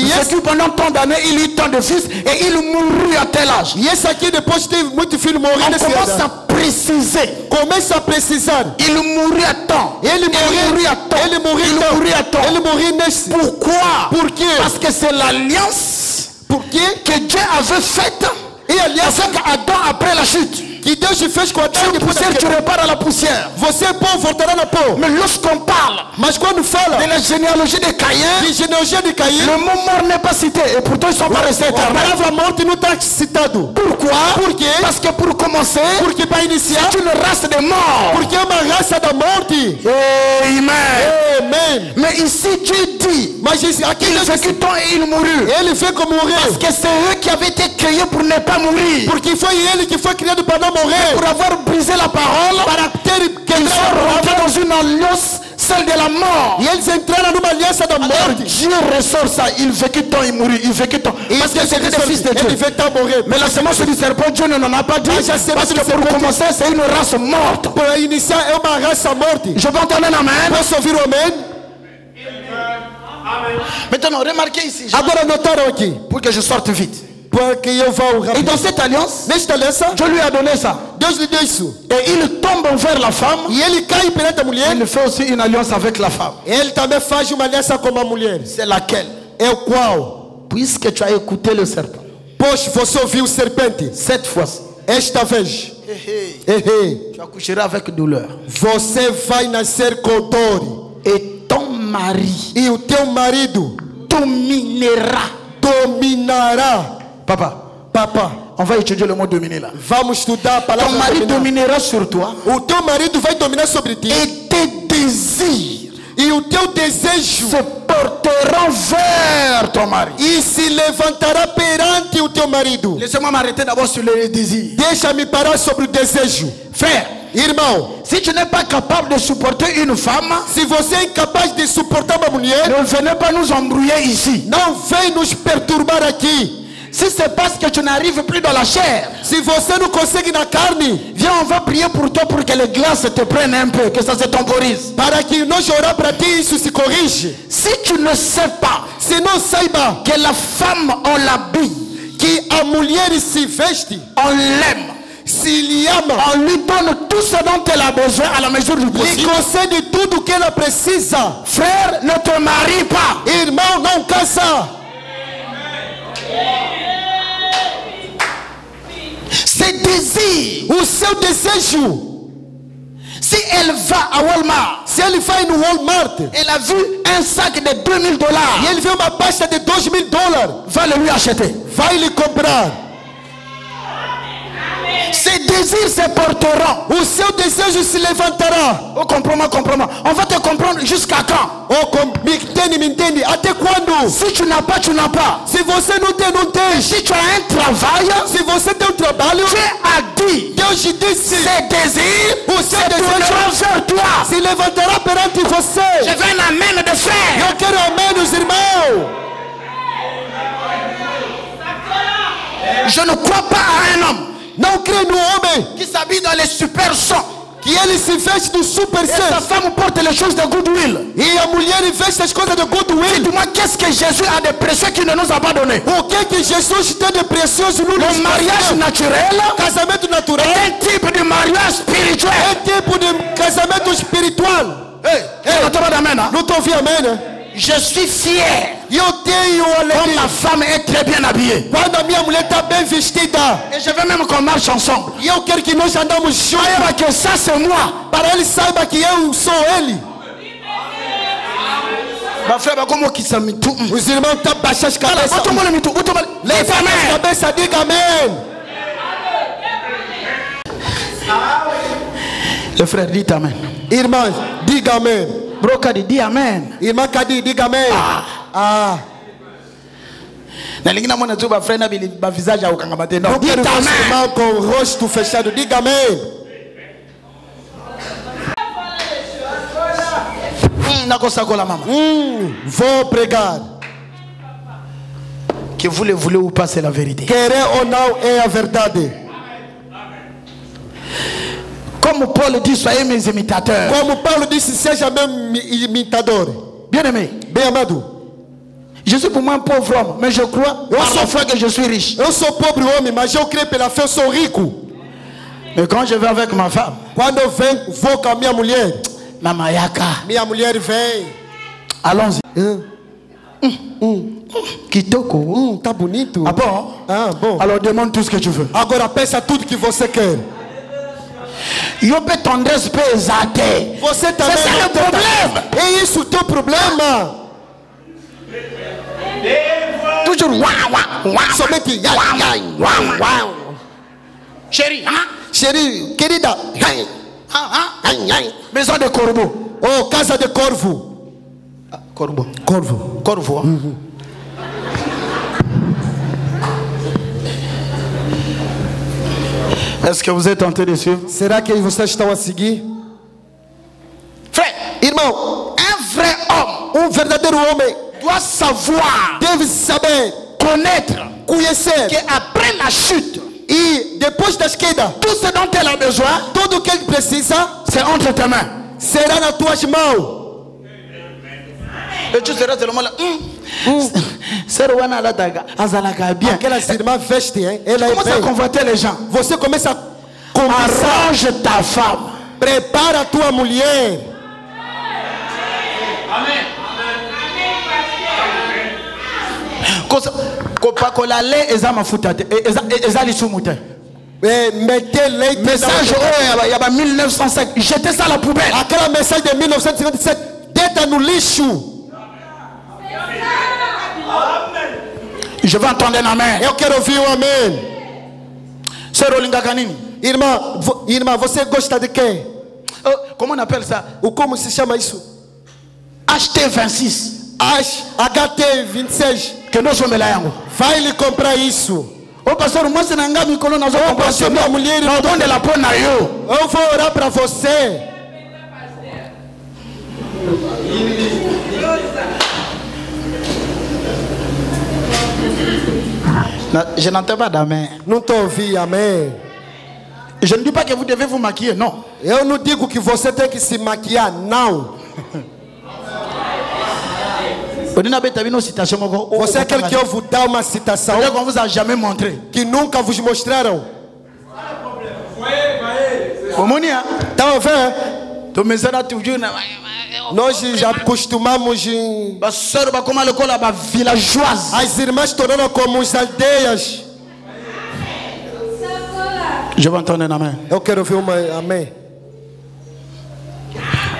E: Il
G: vécut pendant tant d'années, il eut tant de fils et il mourut à tel âge.
E: Isso aqui depois teve muito filho morrer
G: On
E: nesse
G: commence à
E: ano.
G: préciser.
E: Começa a precisar.
G: Il mourut à temps.
E: Ele morreu
G: à temps.
E: Ele morreu
G: Il mourut à temps.
E: Ele morreu nesse.
G: Pourquoi?
E: Por quê?
G: Parce que c'est l'alliance
E: Por quê?
G: que Dieu avait faite
E: E aliás,
G: avec Adam après la chute.
E: que Deus fez com Adão
G: Tu
E: depois da
G: poussière, tu
E: queda.
G: repars à la poussière.
E: Você pô voltará na pó.
G: Mais lorsqu'on parle
E: Mas quando fala
G: de la généalogie de Caïn,
E: de genealogia de Caim,
G: le mot mort n'est pas cité et pourtant ils sont pas restés
E: a
G: éternels.
E: palavra morte não está citado.
G: Pourquoi?
E: Por quê?
G: Parce que pour commencer,
E: Porque para iniciar,
G: c'est une race de morts.
E: porque é uma raça da morte.
G: Amen.
E: Amen.
G: Mais ici Dieu dit,
E: Mas aqui
G: il
E: Deus
G: vécut tant et il mourut.
E: ele veio como
G: Parce
E: morrer.
G: que c'est eux qui avaient été créés pour ne pas mourir.
E: Porque foi ele que foi criado para não morrer.
G: Pour avoir brisé la parole,
E: Para ter
G: ils
E: quebrado
G: sont
E: a
G: rentrés
E: palavra.
G: dans une alliance, celle de la mort.
E: E eles entraram numa aliança da
G: Alors
E: morte.
G: Dieu ressort ça, il vécut tant, il mourut, il vécut tant. Parce que c'était des fils de
E: Ele
G: Dieu.
E: veio estar morrer.
G: Mais la semence du serpent, Dieu ne n'en a pas dit.
E: Ah, já sei,
G: Parce
E: mas
G: que
E: o
G: pour
E: serpent-
G: commencer, c'est une race morte.
E: Para iniciar é uma raça morte.
G: Je peux entendre un amen.
E: Posso ouvir o amém?
G: Maintenant, remarquez ici,
E: Agora notaram aqui.
G: pour que je sorte vite.
E: Para que eu vá
G: Et
E: rápido.
G: dans cette alliance,
E: Nesta aliança,
G: Dieu lui a donné ça.
E: Deus lhe deu isso.
G: Et il tombe vers la femme.
E: E ele cai perante a mulher.
G: Il fait aussi une alliance avec la femme.
E: Ele também faz uma aliança com a mulher.
G: C'est laquelle?
E: É o qual?
G: Puisque tu as écouté le serpent.
E: Pois você ouviu o serpente.
G: Cette fois-ci,
E: Esta vez.
G: tu accoucheras avec douleur.
E: Você vai nascer com dor.
G: Et ton mari
E: E o teu marido
G: dominera.
E: dominará.
G: Papa,
E: Papá,
G: on va étudier le mot dominer là.
E: vamos estudar a
G: Ton
E: palavra
G: mari
E: dominar.
G: dominera sur toi.
E: O teu marido vai dominar sobre ti.
G: Et tes désirs
E: E o teu desejo
G: se porteront vers ton mari.
E: e se levantará perante o teu marido.
G: Laissez-moi m'arrêter d'abord sur les désirs.
E: Deixa-me parar sobre o desejo.
G: Frère,
E: Irmão,
G: si tu n'es pas capable de supporter une femme,
E: se você é incapaz de suportar uma mulher,
G: ne venez pas nous embrouiller ici.
E: não vem nos perturbar aqui.
G: Si c'est parce que tu n'arrives plus dans la chair,
E: Se você não consegue na carne,
G: viens, on va prier pour toi pour que les glaces te prennent un peu, que ça se temporise.
E: para que nós orar para ti, isso se corrige.
G: Si tu ne sais pas
E: Se não saiba
G: que la femme, on l'habille,
E: que a mulher se veste,
G: on l'aime,
E: se lhe ama,
G: on lui donne tout ce dont elle a besoin à la mesure du
E: lhe
G: possible.
E: concede tudo o que ela precisa.
G: Frère, ne te marie pas.
E: Irmão, não cansa.
G: Ses désirs,
E: O seu desejo,
G: si elle va à Walmart,
E: se ele vai no Walmart
G: elle a vu un sac de $2000,
E: e ele vê uma pasta de $2.000,
G: va le lui acheter.
E: vai lhe comprar.
G: Ses désirs se porteront.
E: O seu desejo se levantará.
G: Oh, comprends-moi, comprends-moi. On va te comprendre jusqu'à quand?
E: Me entende? Até quando?
G: Si tu n'as pas, tu n'as pas.
E: Se você não tem, não tem.
G: Si tu as un travail,
E: Se você tem um trabalho,
G: Dieu a dit,
E: Deus te disse,
G: ses désirs
E: o seu
G: se tourneront
E: desejo
G: vers toi.
E: se levantará perante
G: Je
E: você.
G: veux un amen de frère.
E: Eu quero amém, os irmãos.
G: Je ne crois pas à un homme
E: Não crê no homem
G: qui s'habille dans les super sons.
E: que ele se veste do super
G: Et sa
E: sense
G: femme porte les choses de goodwill.
E: e a mulher veste as coisas de goodwill.
G: Dis-moi, qu'est-ce que Jésus a de précieux qu'il ne nous a pas donné?
E: O que Jesus tem de precioso no
G: Le mariage naturel
E: casamento natural
G: est un type de mariage spirituel.
E: é tipo de casamento espiritual.
G: Não estou d'amène, hein?
E: Não estou ouvindo amém, né?
G: Je suis fier
E: E eu tenho
G: quand
E: alegria
G: ma femme est très bien habillée.
E: quando a minha mulher está bem vestida.
G: Et je veux même qu'on marche ensemble.
E: E eu quero que nós andamos juntos.
G: Saiba que ça c'est moi.
E: Para ele saiba que eu sou ele.
G: Ma frère, comment qui s'est mis tout?
E: Os irmãos estão baixando as cabeças.
G: Où tout le monde met tout? Où tout le monde?
E: Levanta as
G: Amen.
E: cabeças, diga amém.
G: Le frère dit amen.
E: Irmãs, diga amém.
G: Broca dit amen.
E: Irmã Cadi, diga amém. Ah.
G: Na lingina mwana tu ba frère na ba visage au kangamate. Non,
E: Não
G: dit
E: quero ver os
G: amen.
E: irmãos com o rosto fechado. Diga amém.
G: Nakosakola mama.
E: Vou pregar.
G: Que vous le voulez ou pas, c'est la vérité.
E: Querer ou não é a verdade.
G: Comme Paul dit, soyez mes imitateurs.
E: Como Paulo disse, seja meu imitador.
G: Bien aimé,
E: Bem amado,
G: Je suis pour moi un pauvre homme, mais je crois par la foi que je suis riche.
F: Eu sou pobre homem, mas eu creio pela fé eu sou rico.
G: Mais quand je vais avec ma femme,
F: Quando eu vou com a minha mulher, minha mulher vem.
G: Allons-y. Kitoko.
F: Tá bonito.
G: Ah bon?
F: Ah, bom.
G: Alors demande tout ce que tu veux.
F: Agora pensa tudo que você quer.
G: Yo peut tendresse pesate.
F: Você também.
G: C'est ça le problème.
F: É isso o teu problema.
G: Toujours waouh.
F: Somente
G: Chérie, hein?
F: Chérie, querida.
G: Maison de corbeau.
F: Oh, casa de corvo.
G: Corbeau.
F: Corvo.
G: Corvo. Est-ce que vous êtes en train de suivre?
F: Será que vocês estão a seguir?
G: Frère,
F: Irmão,
G: un vrai homme
F: verdadeiro homem
G: doit savoir,
F: deve saber,
G: connaître
F: conhecer
G: que après la chute,
F: e depois da queda,
G: tout ce dont elle a besoin,
F: tudo o que ele precisa
G: c'est entre tes mains.
F: será nas tuas mãos.
G: Et tu seras seulement là. Bien.
F: Aquelas irmãs vestem, hein? Ela
G: Comment ça
F: é bem.
G: convoiter les gens?
F: Você começa a conversar.
G: Arrange ta femme.
F: Prepara a tua mulher.
G: Coca-Cola lait eza mafuta te eza lisumu te.
F: Mettez leite.
G: Message il y a 1905, jetez ça à la poubelle.
F: Aquela mensagem de 1957, deita no lixo.
G: Je veux entendre un amen.
F: Eu quero ouvir um amém.
G: C'est Rolingaka nini?
F: Irmã, você gosta de quem?
G: Comment on appelle ça?
F: O como se chama isso?
G: HT26.
F: HT26.
G: Que nós somos lá yango.
F: Vai lhe comprar isso.
G: Ô pastor, moi c'est nanga mikolo nazo comprar
F: pastor, minha mulher,
G: não donne la peau na yo.
F: Eu vou orar para você.
G: Je n'entends pas d'amen.
F: Não estou ouvindo amém.
G: Je ne dis pas que vous devez vous maquiller, non.
F: Eu não digo que você tem que se maquiar, não. Você é aquele que eu vou dar uma citação
G: qu'on vous a jamais montré.
F: que nunca vos mostraram.
G: Tá vendo?
F: Nós já acostumamos em... As irmãs tornaram como as aldeias.
G: Je vais entendre un amen.
F: Eu quero ouvir uma amém.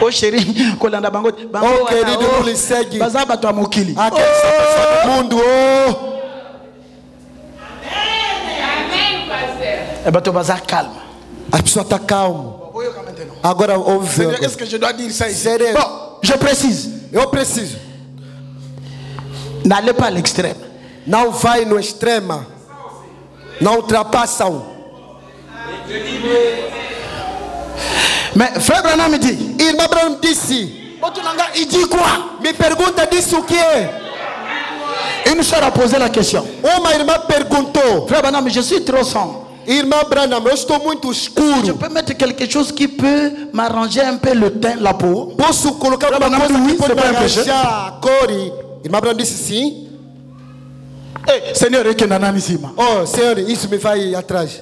G: Oh chéri, kolanda bango.
F: Oh querido, não lhe segue.
G: Bazaba tua mukili.
F: Aquele do mundo. Oh.
G: É bato bazar calme.
F: A pessoa está calma. Agora ouve.
G: Est-ce que je dois dire ça ici?
F: Sério.
G: Bon, je précise.
F: Eu preciso.
G: N'allez pas à l'extrême.
F: Não vai no extremo. Não ultrapassam.
G: Mais frère Branham me dit.
F: Irmã Branham disse.
G: Il dit quoi?
F: Me pergunta disse o que é?
G: Une soeur a posé la question.
F: Uma irmã perguntou.
G: Frère Branham, je suis trop sombre.
F: Irmã Branham, eu estou muito escuro.
G: Je peux mettre quelque chose qui peut m'arranger un peu le teint, la peau?
F: Posso colocar alguma coisa que pode me arranjar a cor? Irmã Branham disse sim.
G: Hey, Senhor, é que nanani cima.
F: Oh, Senhor, isso me vai atrás.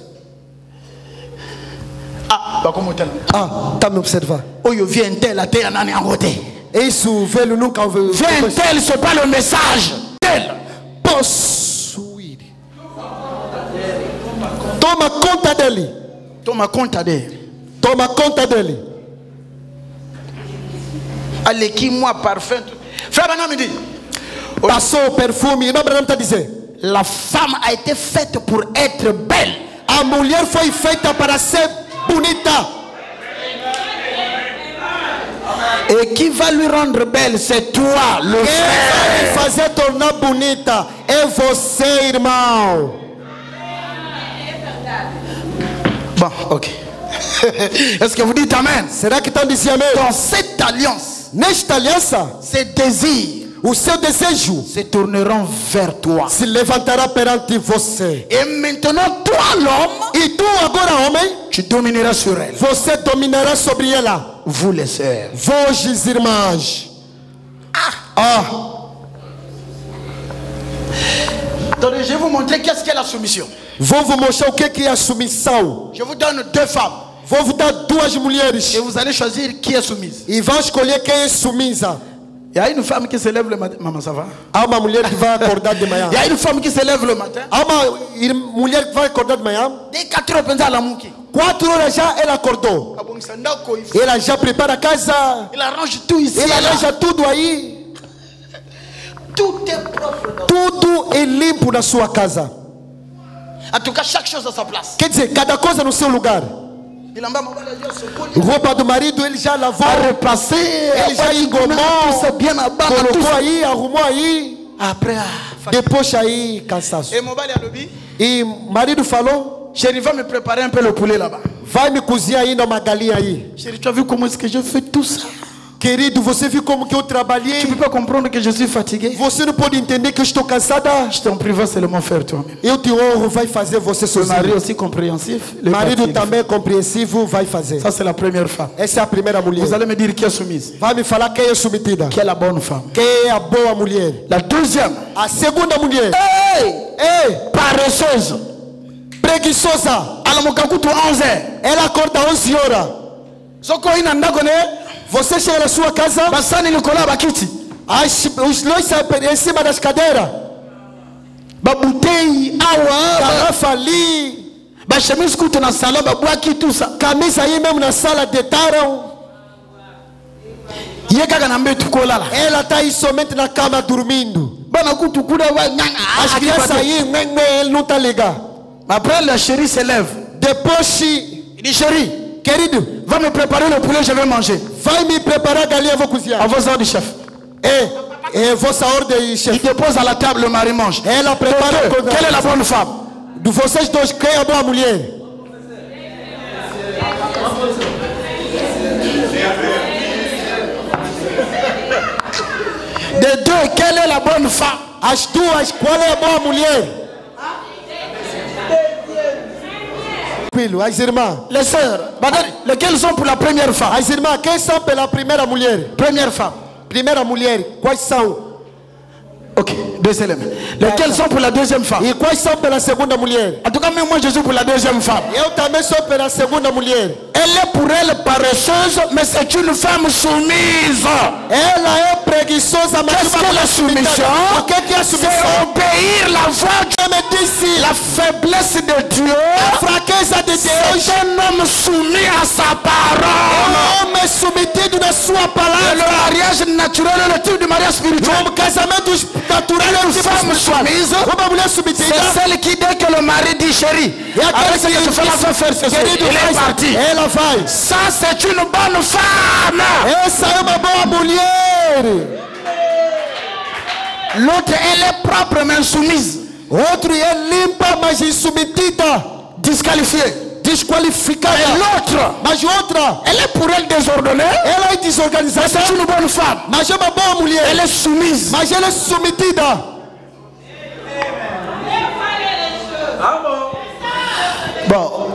G: Ah, como tel?
F: Ah, tá me observar.
G: Oyo vient tel a tel nani angote.
F: Isso o velho nunca ouviu.
G: Vient tel, c'est pas le message. Tel.
F: Possuir. Toma conta dele.
G: Toma conta dele.
F: Toma conta dele.
G: Allez, qui moi parfum. Frère Branham me dit.
F: Passou o perfume. Irmã Branham está dizendo.
G: La femme a été faite pour être belle.
F: A mulher foi feita para ser bonita.
G: Et qui va lui rendre belle, c'est toi, le
F: Quem vai
G: frère.
F: fazer tornar bonita é você, irmão.
G: Bon, ok. Est-ce que vous dites amen?
F: Será que estão dizendo amém?
G: Dans cette alliance,
F: Nesta aliança,
G: ces désirs
F: o seu desejo
G: se tourneront vers toi.
F: se levantará perante você.
G: Et maintenant, toi, l'homme,
F: E tu agora, homem,
G: tu domineras sur elle.
F: você dominará sobre ela.
G: Vous les sœurs.
F: Vós, irmãs.
G: Attendez, je vais vous montrer qu'est-ce qu'est la soumission.
E: Vou vous mostrar o que é a submissão.
G: Je vous donne 2 femmes.
E: Vou vous dar 2 mulheres.
G: Et vous allez choisir qui est soumise.
E: E vão escolher quem é sumisa.
G: Il y a une femme qui se lève le matin. Maman, ça va?
E: Há uma mulher que vai acordar de manhã.
G: Il y a une femme qui se lève le matin.
E: Há uma mulher que vai acordar de manhã.
G: Dès 4 heures, pensa à la mouki.
E: 4 horas já ela acordou. Ela já prepara a casa.
G: Il arrange tout ici.
E: Ela arranja tudo aí.
G: Tout est propre.
E: Tudo é limpo na sua casa.
G: En tout cas, chaque chose à sa place.
E: Quer dizer, cada coisa no seu lugar. Roupa do marido ele já lavou.
G: Repassé.
E: Ele já engomou. Colocou aí, arrumou aí. Depois aí, cansaço. E o marido falou:
G: chérie, va me préparer un peu le poulet là-bas.
E: Vai me cozinhar aí numa galinha aí.
G: Chérie, tu as vu comment est-ce que je fais tout ça?
E: Querido, você viu como que eu trabalhei?
G: Tu peux pas comprendre que je suis fatigué?
E: Você não pode entender que eu estou cansada?
G: Je t'en prie, va seulement faire toi-même.
E: Eu te honro, vai fazer você sozinho.
G: Le mari aussi compréhensif.
E: Le marido também compreensivo, vai fazer.
G: Ça c'est la première femme.
E: Essa é a primeira mulher.
G: Vous allez me dire qui est soumise.
E: Vai me falar quem é submetida.
G: Qui est la bonne femme.
E: Quem é a boa mulher.
G: La deuxième.
E: A segunda mulher.
G: Ei, paresseuse.
E: Preguiçosa.
G: Ela mukakutu 11.
E: Ela acorda 11 horas.
G: Soko ina ndagone.
E: Você chega na sua casa.
G: Basani Nicolas bakiti.
E: Os lois saem em cima das cadeiras.
G: Babutei awa.
E: Garrafa ali.
G: Bachemise kutu na salão babuaki tout ça.
E: Camisa aí mesmo na sala deitaram.
G: Yekaga na mbetu kolala.
E: Ela está aí somente na cama dormindo.
G: Bana kutu kuda wa nyanga.
E: As crianças aí, ele não está ligado.
G: Après le chéri se lève.
E: Depois
G: il dit chéri,
E: querido,
G: va me préparer le poulet, je vais manger.
E: Vai me preparar a galinha, vou cozinhar.
G: À vos ordres, chef.
E: Vossa ordem, chefe.
G: Il dépose à la table, le mari mange.
E: Ela prepara.
G: Quelle est la bonne femme?
E: De vocês dois, quem é a boa mulher?
G: Des deux, quelle est la bonne femme?
E: As duas, qual é a boa mulher? As irmãs.
G: Les sœurs, lesquelles sont pour la première femme?
E: As irmãs, quem são pela primeira mulher?
G: Première femme.
E: Primeira mulher, quais são?
G: Ok, deux éléments. Lesquelles sont pour la deuxième femme?
E: E quais são pela segunda mulher?
G: En tout cas, même moi je suis pour la deuxième femme.
E: Eu também sou pela segunda mulher.
G: Elle est pour elle paresseuse, mais c'est une femme soumise.
E: Ela é preguiçosa, mas
G: qu'est-ce que la soumission?
E: O que é a submissão?
G: C'est obéir la voix de
E: Dieu me disse.
G: La faiblesse de Dieu.
E: A fraqueza de Deus.
G: C'est un homme soumis à sa parole.
E: Um homem submetido na sua palavra.
G: Le mariage naturel est le type de mariage spirituel.
E: Um casamento natural é
G: une femme soumise.
E: Uma mulher submetida.
G: C'est celle qui, dès que le mari dit chérie, avec ce que tu fais, la va faire ce soir. Elle est partie.
E: Ela vai.
G: Ça c'est une bonne femme.
E: Essa é uma boa mulher.
G: L'autre elle est propre mais soumise.
E: Outro é limpa mas insubmetida.
G: Disqualifiée.
E: Desqualificada.
G: Et l'autre,
E: mas outra,
G: elle est pour elle désordonnée.
E: Ela é desorganizada.
G: C'est une bonne femme.
E: Mas é uma boa mulher.
G: Elle est soumise.
E: Mas ela é submetida.
G: Bon.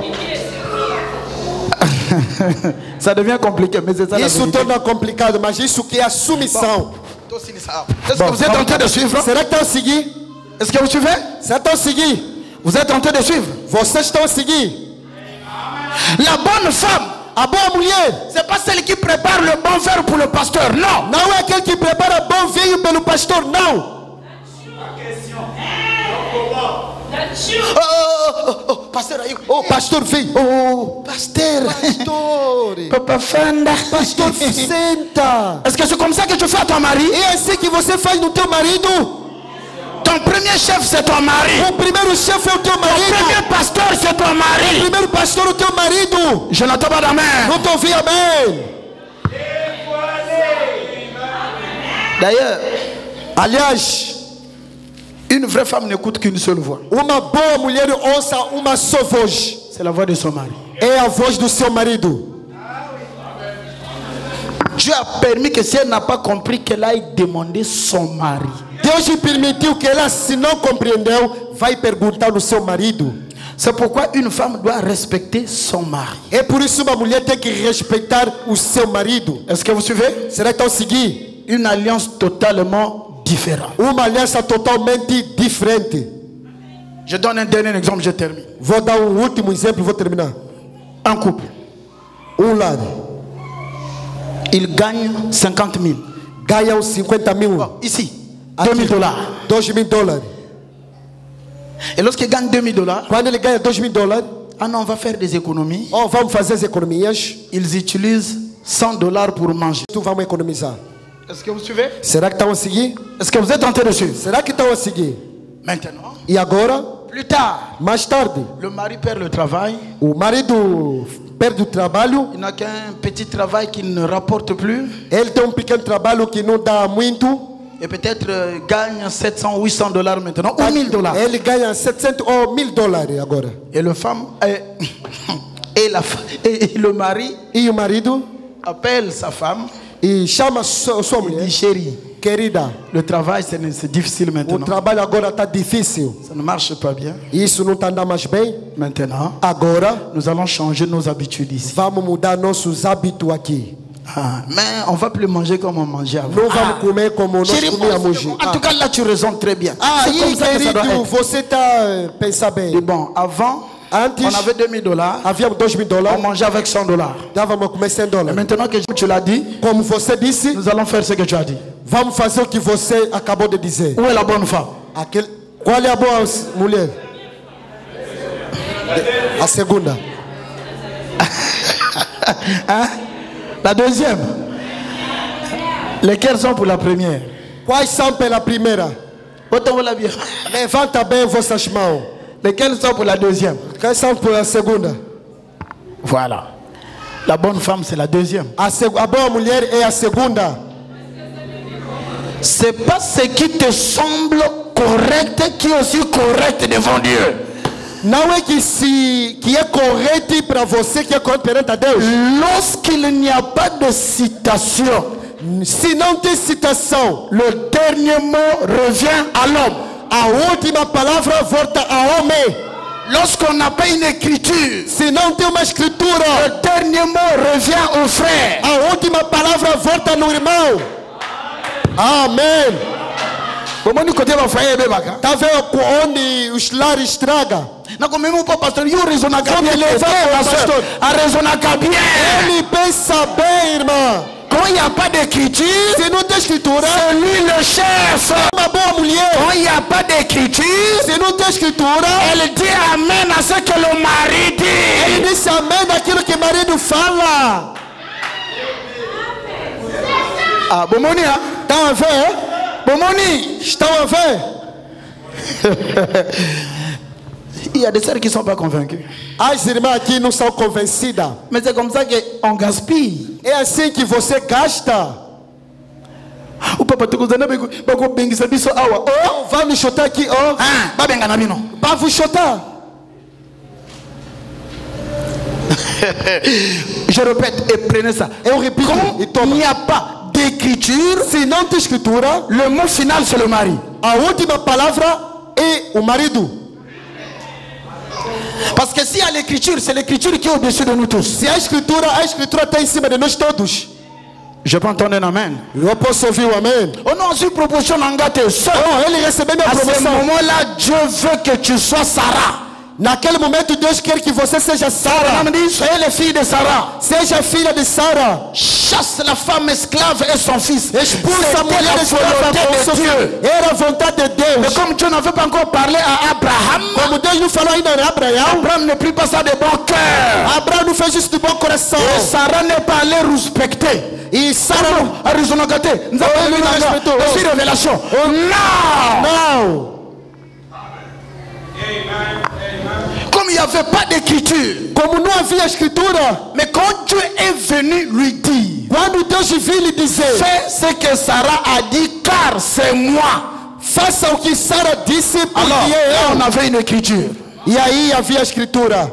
G: Ça devient compliqué, mais c'est ça la
E: Isso
G: vérité.
E: torna complicado, mas isso que é a submissão.
G: Est-ce que vous êtes en train de suivre?
E: Será que estão a seguir?
G: Est-ce que vous suivez?
E: Será que estão a seguir?
G: Vous êtes en train de suivre?
E: Vocês estão a seguir?
G: La bonne femme,
E: a boa mulher,
G: c'est pas celle qui prépare le bon verre pour le pasteur, non.
E: Não é aquele que prepara bom vinho pelo pastor, não.
G: Pasteur aí.
E: Pastor veio.
G: Pasteur.
E: Pastor.
G: Papa Fenda.
E: Pastor, senta.
G: Est-ce que c'est comme ça que tu fais à ton mari?
E: É assim que você faz no teu marido?
G: Ton premier chef c'est ton mari.
E: O primeiro chefe é o teu marido.
G: Ton premier pasteur c'est ton mari.
E: O primeiro pastor é o teu marido.
G: Je n'entends pas d'amen.
E: Não te ouvi, amém.
G: D'ailleurs,
E: aliás,
G: une vraie femme n'écoute qu'une seule voix.
E: Uma boa mulher ouça uma só voz.
G: C'est la voix de son mari.
E: É a voz do seu marido.
G: Dieu a permis que si elle n'a pas compris, qu'elle aille demander son mari.
E: Deus permitiu que ela, se não compreendeu, vai perguntar no seu marido.
G: C'est pourquoi une femme doit respecter son mari.
E: É por isso uma mulher tem que respeitar o seu marido.
G: Est-ce que vous suivez?
E: Será que estão a seguir?
G: Une alliance totalement différente.
E: Uma aliança totalmente diferente.
G: Je donne un dernier exemple, je termine.
F: Vou dar último exemplo e vou terminar.
G: Un couple,
F: Lado
G: il gagne 50 000.
F: ganha 50 mil.
G: Ici, 2 000 $.
F: 2 mil dólares.
G: Et lorsqu'il gagne 2 000 $,
F: Quando ele ganha 2 mil dólares,
G: ah non, on va faire des économies.
F: oh, vamos fazer as economias.
G: Ils utilisent 100 $ pour manger.
F: Tu vamos economizar.
G: Est-ce que vous suivez?
F: Será que estão a seguir?
G: Est-ce que vous êtes en train de suivre?
F: Será que estão a seguir?
G: Maintenant,
F: E agora,
G: plus tard,
F: mais tarde,
G: le mari perd le travail.
F: o marido perde o trabalho.
G: Il n'a qu'un petit travail qui ne rapporte plus.
F: Ele tem pequeno trabalho que não dá muito.
G: Et peut-être gagne 700, 800 $ maintenant, ou 1000 $.
F: Ele ganha 700 ou 1000 dólares agora.
G: Et le femme, et le mari
F: E o marido
G: appelle sa femme.
F: e chama sua
G: Il
F: mulher,
G: dit chérie,
F: querida,
G: le travail c'est difficile
F: o
G: maintenant.
F: trabalho agora está difícil.
G: Ça ne marche pas bien.
F: Isso não está andando mais bem.
G: Maintenant,
F: Agora
G: nous allons changer nos habitudes ici.
F: vamos mudar nossos hábitos aqui.
G: Ah, mais on va plus manger comme on mangeait avant.
F: Não vamos comer como nós
G: Chérie,
F: comíamos.
G: en tout cas, là, tu raisonnes très bien. C'est
F: Aí,
G: comme ça que ça doit
F: querido,
G: être.
F: você está pensando bem.
G: Et bon, avant,
F: Antes,
G: on avait 2 000 $.
F: havíamos 2 mil
G: On
F: dólares.
G: mangeait avec 100 $.
F: Dávamos a comer 100
G: Et
F: dólares.
G: maintenant que tu l'as dit,
F: Como você disse,
G: nous allons faire ce que tu as dit.
F: vamos fazer o que você acabou de dizer.
G: Où est la bonne femme?
F: Qual é a boa mulher? A segunda.
G: Hein? La deuxième. Lesquelles sont pour la première?
F: Quais são pela primeira?
G: Botons la bien.
F: Levanta bem vossas mãos.
G: Lesquelles sont pour la deuxième?
F: Quais são pela segunda?
G: Voilà. La bonne femme, c'est la deuxième.
F: A boa mulher é a segunda.
G: C'est pas ce qui te semble correct qui est aussi correct devant Dieu.
F: Não é que é correto para você, que é correto perante a Deus.
G: Lorsqu'il n'y a pas de citation,
F: Se não tem citação,
G: le dernier mot revient à l'homme.
F: a última palavra volta ao homem.
G: Lorsqu'on n'a pas une écriture,
F: Se não tem uma escritura,
G: le dernier mot revient au frère.
F: a última palavra volta no irmão. Amém.
G: Comment nous côté va faire bébaka?
F: Tá vendo onde os lares estragam?
G: Não comemos pas pasteur, il raisonne à bien.
F: pastor.
G: A raisonner à bien.
F: Ele pensa bem, irmã.
G: Quand il n'y a pas d'écriture,
F: Se não tem escritura,
G: c'est lui le chef.
F: uma boa mulher.
G: Quand il n'y a pas d'écriture,
F: Se não tem escritura,
G: elle dit amen à ce que le mari
F: ele
G: dit.
F: diz amém daquilo que o marido fala.
G: Ah, Bomoni, hein?
F: Estão a ver?
G: Bomoni.
F: Estão a ver?
G: Il y a des sœurs qui ne sont pas convaincues.
F: As irmãs aqui não são convencidas.
G: Mais c'est comme ça qu'on gaspille.
F: É assim que você gasta.
G: O papa te contando bako bengisa biso awa. Oh,
F: Vai me chutar aqui, ó.
G: ah, ba benga na bino.
F: Vai vos chutar.
G: Je répète et prenez ça.
F: Eu repito.
G: Quand
F: E
G: il
F: toma.
G: n'y a pas d'écriture,
F: Se não tem escritura,
G: le mot final c'est le mari.
F: a última palavra é o marido.
G: Parce que s'il y a l'écriture, c'est l'écriture qui est au-dessus de nous tous.
F: Se a escritura está em cima de nós todos.
G: Je peux entendre un amen.
F: Eu posso ouvir o amém.
G: Oh non, c'est proposition n'engate seul.
F: Oh, ele recebeu minha
G: À ce
F: promoção.
G: moment-là, Dieu veut que tu sois Sarah.
F: Naquele momento, Deus quer que você seja Sara.
G: On dit, soyez les filles de Sarah.
F: Seja filha de Sara.
G: Chasse la femme esclave et son fils.
F: Expulsa a mulher
G: la
F: escrava com
G: volonté
F: seu
G: de
F: filho.
G: Dieu.
F: Era a vontade de
G: Mais
F: Deus.
G: comme Dieu n'avait pas encore parlé à Abraham,
F: Como Deus não falou ainda a Abraão,
G: Abraham ne prit pas ça de bon cœur.
F: Abraão não fez isso de bom coração.
G: Et Sarah n'est pas allée respecter.
F: E Sara não.
G: A raison de gâter. Nous avons vu dans la révélation. Non.
F: Não.
G: Comme il n'y avait pas d'écriture.
F: Como não havia escritura,
G: Mais quand Dieu est venu lui dire,
F: quando Deus viu lhe dizer,
G: fais ce que Sarah a dit, car c'est moi.
F: faça o que Sara disse,
G: Alors,
F: porque
G: là, on
F: eu.
G: avait une écriture.
F: E aí havia escritura.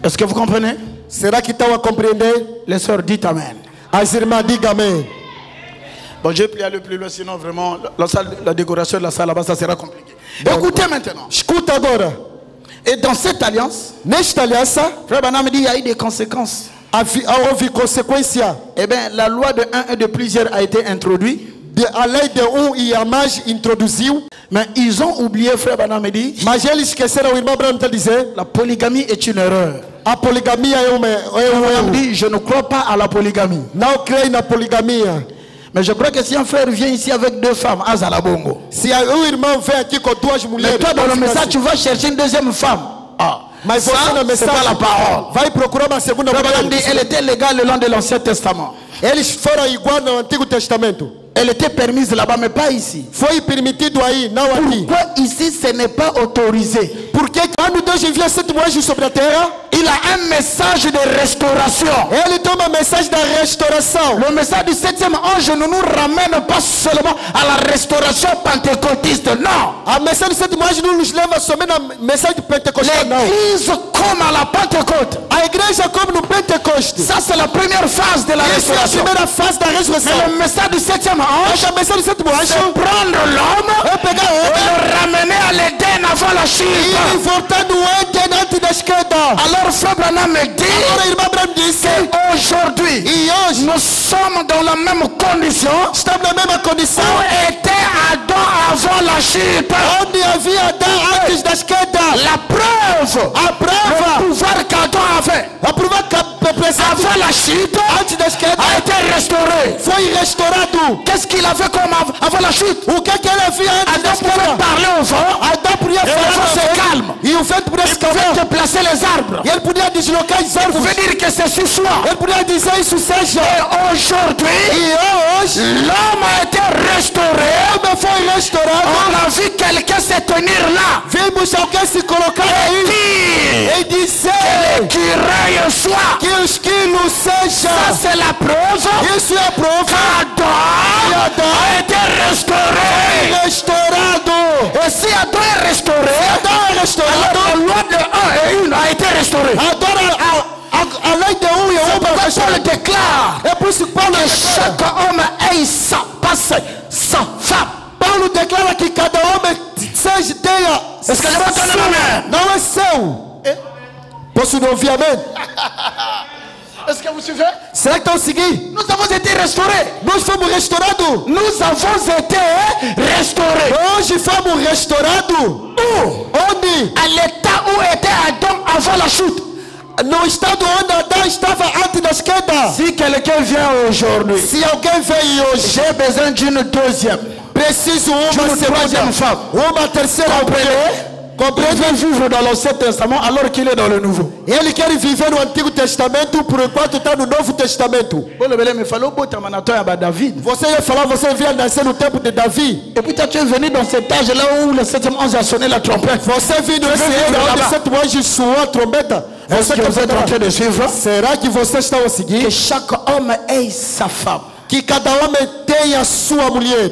G: Est-ce que vous comprenez?
F: Será que estão a compreender?
G: Les sœurs, dites amen.
F: As irmãs, digam amém.
G: Bon, je vais plus aller plus loin, sinon vraiment, la décoration de la salle là-bas, ça sera compliqué. Écoutez maintenant.
F: Escuta agora.
G: Et dans cette alliance,
F: Nesta aliança,
G: Frère Branham dit il y a eu des conséquences.
F: houve consequência.
G: Eh bien, la loi de 1 et de plusieurs a été introduite.
F: a lei de Iamaj introduziu.
G: Mais ils ont oublié, frère Branham dit,
F: Mas eles esqueceram, o irmão Branham está dizendo,
G: la polygamie est une erreur.
F: a poligamia é
G: Branham dit, je ne crois pas à la polygamie.
F: Não creio na poligamia.
G: Mais je crois que si un frère vient ici avec 2 femmes, Azalabongo.
F: Se o irmão vem aqui com 2 mulheres,
G: Mais toi dans le message, tu vas chercher une deuxième femme. Ah.
F: mas você
G: Ça,
F: na
G: c'est
F: mensagem
G: pas la parole.
F: vai procurar uma segunda
G: Branham dit,
F: mulher.
G: elle était légale le long de l'Ancien Testament.
F: Eles foram igual no Antigo Testamento.
G: Elle était permise là-bas, mais pas ici.
F: Foi permitido aí, não aqui.
G: Pourquoi ici ce n'est pas autorisé?
F: Porque quando Deus envia 7 anjos sobre a terra,
G: Il a un message de restauration.
F: ele toma a mensagem da restauração.
G: Le message du 7e ange ne nous ramène pas seulement à la restauration pentecôtiste, non.
F: A mensagem do 7 anjos não nos leva somente na mensagem do Pentecostal, não.
G: L'église comme à la Pentecôte.
F: A igreja como no Pentecoste.
G: Ça c'est la première phase de la
F: Essa é a
G: restauration.
F: primeira fase da ressurreição.
G: Mais le message du 7e ange,
F: A mensagem do 7
G: c'est
F: anjo
G: prendre l'homme
F: é pegar
G: et
F: ele
G: le ramener à l'Éden avant la
F: e
G: chute.
F: voltar no Éden antes da esquerda.
G: Alors frère Branham me dit
F: Agora, irmã Branham disse,
G: qu'aujourd'hui,
F: e hoje
G: nous sommes dans la même condition
F: estamos na mesma condição
G: où était Adam avant la chute.
F: onde havia Adão antes da esquerda.
G: La preuve,
F: A
G: le
F: prova,
G: pouvoir qu'Adam avait
F: a prova que a presença
G: avant la chute
F: antes da esquerda
G: a été restaurée.
F: foi restaurado.
G: Qu'est-ce qu'il avait comme avant la chute?
F: O que ele havia antes da
G: Adam pouvait
F: esquerda?
G: parler au vent,
F: Adão podia
G: et le vent
F: falar
G: se calme.
F: e o vento podia se
G: Il pouvait
F: calmar.
G: déplacer les arbres.
F: E ele podia deslocar os
G: Il
F: árvores.
G: pouvait dire que ceci soit.
F: Ele podia dizer isso seja.
G: Et aujourd'hui,
F: E hoje
G: l'homme a été restauré.
F: o foi restaurado.
G: On a vu quelqu'un se tenir là
F: Vimos alguém se colocar
G: et
F: aí
G: dire
F: e dizer
G: l'écureuil soit.
F: que os quilos seja.
G: Ça c'est la preuve
F: Isso é a prova.
G: qu'Adam a été restauré.
F: Restaurado.
G: Et si Adam est restauré,
F: Adão é restaurado.
G: alors la loi de 1 et 1 a été restaurée.
F: Agora a lei de e
G: Pourquoi
F: uma
G: Paul
F: restaurada.
G: déclare
F: É por isso que Paulo
G: que
F: declara.
G: chaque homme ait sa femme.
F: Paulo declara que cada homem tenha.
G: Est-ce que je vais entendre un amen?
F: Não é seu. Posso não ouvir amém?
G: Est-ce que vous suivez?
F: Será que estão seguindo?
G: Nous avons été restaurés.
F: Nós fomos restaurados.
G: Nous avons été restaurés.
F: Hoje fomos restaurados.
G: Où?
F: Onde?
G: À l'état où était Adam avant la chute.
F: No estado onde Adão estava antes da esquerda.
G: Si quelqu'un vient aujourd'hui,
F: Se alguém veio hoje,
G: j'ai besoin d'une deuxième.
F: preciso uma
G: Une troisième
F: segunda,
G: femme.
F: uma terceira mulher.
G: Il veut vivre dans l'Ancien Testament alors qu'il est dans le Nouveau.
F: Ele quer viver no Antigo Testamento por enquanto está no Novo Testamento.
G: David.
F: Você ia falar, você via nascer no tempo de Davi.
G: Et puis toi tu es venu dans cet âge là où le 7e ange a sonné la trompette.
F: Você vindo nesse
G: vivre
F: ano onde
G: là-bas.
F: 7 anjos soou a trombeta.
G: Est-ce que vous êtes en train de suivre?
F: Será que vocês estão a seguir?
G: Que chaque homme ait sa femme.
F: Que cada homem tenha a sua mulher.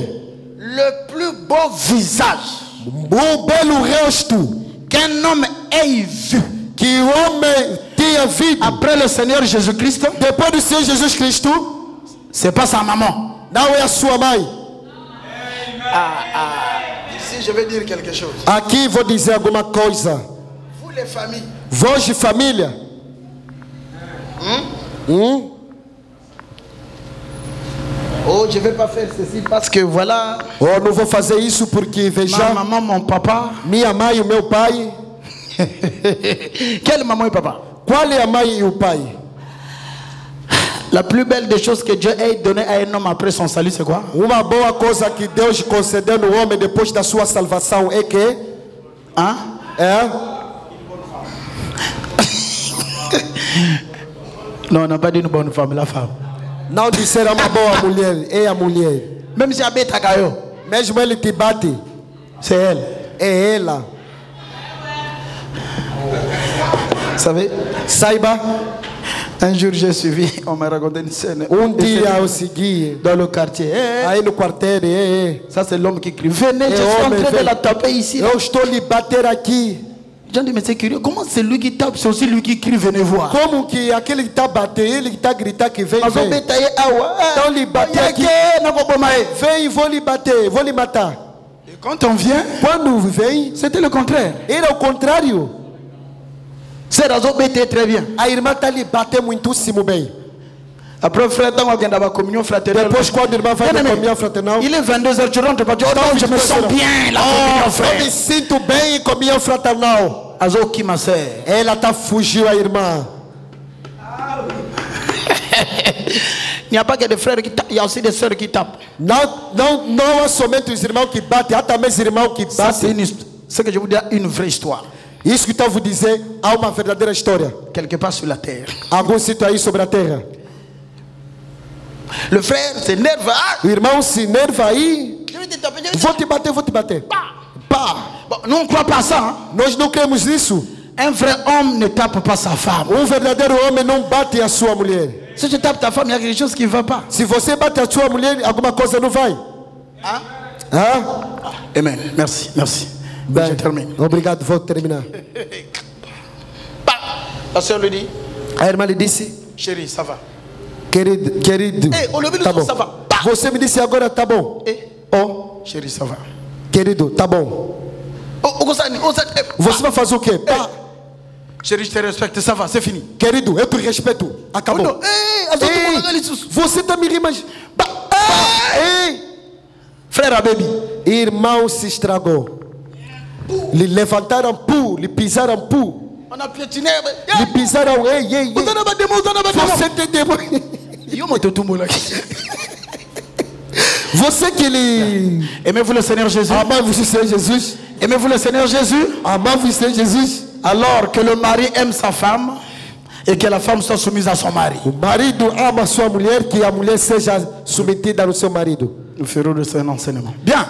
G: Le plus beau visage
F: Belo rosto
G: qu'un homme ait vu
F: que o homem tenha visto
G: après le Seigneur Jésus-Christ,
F: depois do Senhor Jesus Cristo,
G: c'est pas sa maman.
F: não é a sua mãe.
G: Ici je vais dire quelque chose.
F: Aqui vou dizer alguma coisa.
G: Vous les familles,
F: Voz de família.
G: oh je vais pas faire ceci parce que voilà,
F: Oh, não vou fazer isso porque
G: ma
F: veja,
G: maman, mon papa.
F: minha mãe e o meu pai.
G: Quelle maman et papa?
F: Qual é a mãe e o pai?
G: La plus belle des choses que Dieu ait donné à un homme après son salut, c'est quoi?
F: Uma boa coisa que Deus concedeu no homem depois da sua salvação é que
G: Hein? Non, on n'a pas dit une bonne femme, la femme.
F: não disser uma boa mulher, é a mulher.
G: Même si Abé Tagayo,
F: Mesmo ele te bate,
G: c'est elle.
F: é ela.
G: Vous savez,
F: Saiba,
G: un jour j'ai suivi, on m'a raconté une scène.
F: dia eu segui
G: Dans le quartier.
F: aí no quartel,
G: Ça, c'est l'homme qui crie. Venez, je
F: Eh,
G: suis
F: oh,
G: en
F: mais
G: train de
F: venez.
G: la taper ici.
F: eu estou lhe bater aqui.
G: Les gens disent, mais c'est curieux. Comment c'est lui qui tape, c'est aussi lui qui crie, venez voir.
F: Como que aquele que está batendo, ele que está gritando que vem,
G: Ils ont
F: vem.
G: bétaillé Awa.
F: Então lhe bater aqui. Vem, vou lhe bater, vou lhe matar.
G: Et quand on vient,
F: Quando vem,
G: c'était le contraire.
F: era o contrário.
G: C'est raison bétaillé très bien.
F: A irmã está lhe batendo muitíssimo bem.
G: Après, frère, dans la communion fraternelle.
F: Depois, quando o irmão vai na comunhão fraternal,
G: Il est 22h, tu rentres pas. Tu dis, oh, je me sens bien, la communion,
F: eu
G: frère.
F: me sinto bem em comunhão fraternal.
G: Azoki, ma sœur.
F: Ela tá fugiu a irmã.
G: Il n'y a pas que des frères qui tapent, il y a aussi des sœurs qui tapent.
F: Não é somente os irmãos que batem, há também os irmãos que
G: Ça, c'est
F: batem.
G: ce que je vous dis, une vraie histoire.
F: Isso que estou a vous dizer, há uma verdadeira história.
G: Quelque part sur la terre.
F: Algum sítio aí sobre a terra.
G: Le frère s'énerve. Ah,
F: O irmão se enerva aí.
G: je vais te taper, je vais te
F: Vou te bater, vou te bater. Pá.
G: Bon, nous, on ne croit pas ça. Hein?
F: Nós não cremos nisso.
G: Un vrai homme ne tape pas sa femme.
F: Verdadeiro homem não bate a sua mulher.
G: Si tu tapes ta femme, il y a quelque chose qui ne va pas.
F: Se você bate a sua mulher, alguma coisa não vai.
G: Hein?
F: Hã?
G: Amen. Merci, merci. Ben, je termine.
F: Obrigado, vou terminar.
G: La soeur lui dit,
F: A irmã lhe disse,
G: chérie, ça va.
F: querido,
G: Au lieu de
F: tá
G: dire
F: bom.
G: ça va.
F: Você me disse agora, tá bom.
G: Oh, chérie, ça va.
F: Querido, tá bom. Você vai fazer o quê? Pá.
G: Chérie, je te respecte, ça va, c'est fini.
F: Querido, eu te respeito. Acabou.
G: Oh,
F: Ei, você tá me rindo, mas... Ei.
G: Frère Abébi,
F: Irmão se estragou. Lhe levantaram pu, lhe pisaram pu.
G: on a piétiné.
F: Lhe pisaram, ei. Você tem demônio. Você que lhe...
G: Aimez-vous le Seigneur Jésus?
F: Amava o Senhor Jesus.
G: Aimez-vous le Seigneur Jésus?
F: Amava o Senhor Jesus.
G: Alors que le mari aime sa femme et que la femme soit soumise à son mari.
F: O marido ama sua mulher, que a mulher seja submetida ao seu marido.
G: Nous ferons de un enseignement. Bien.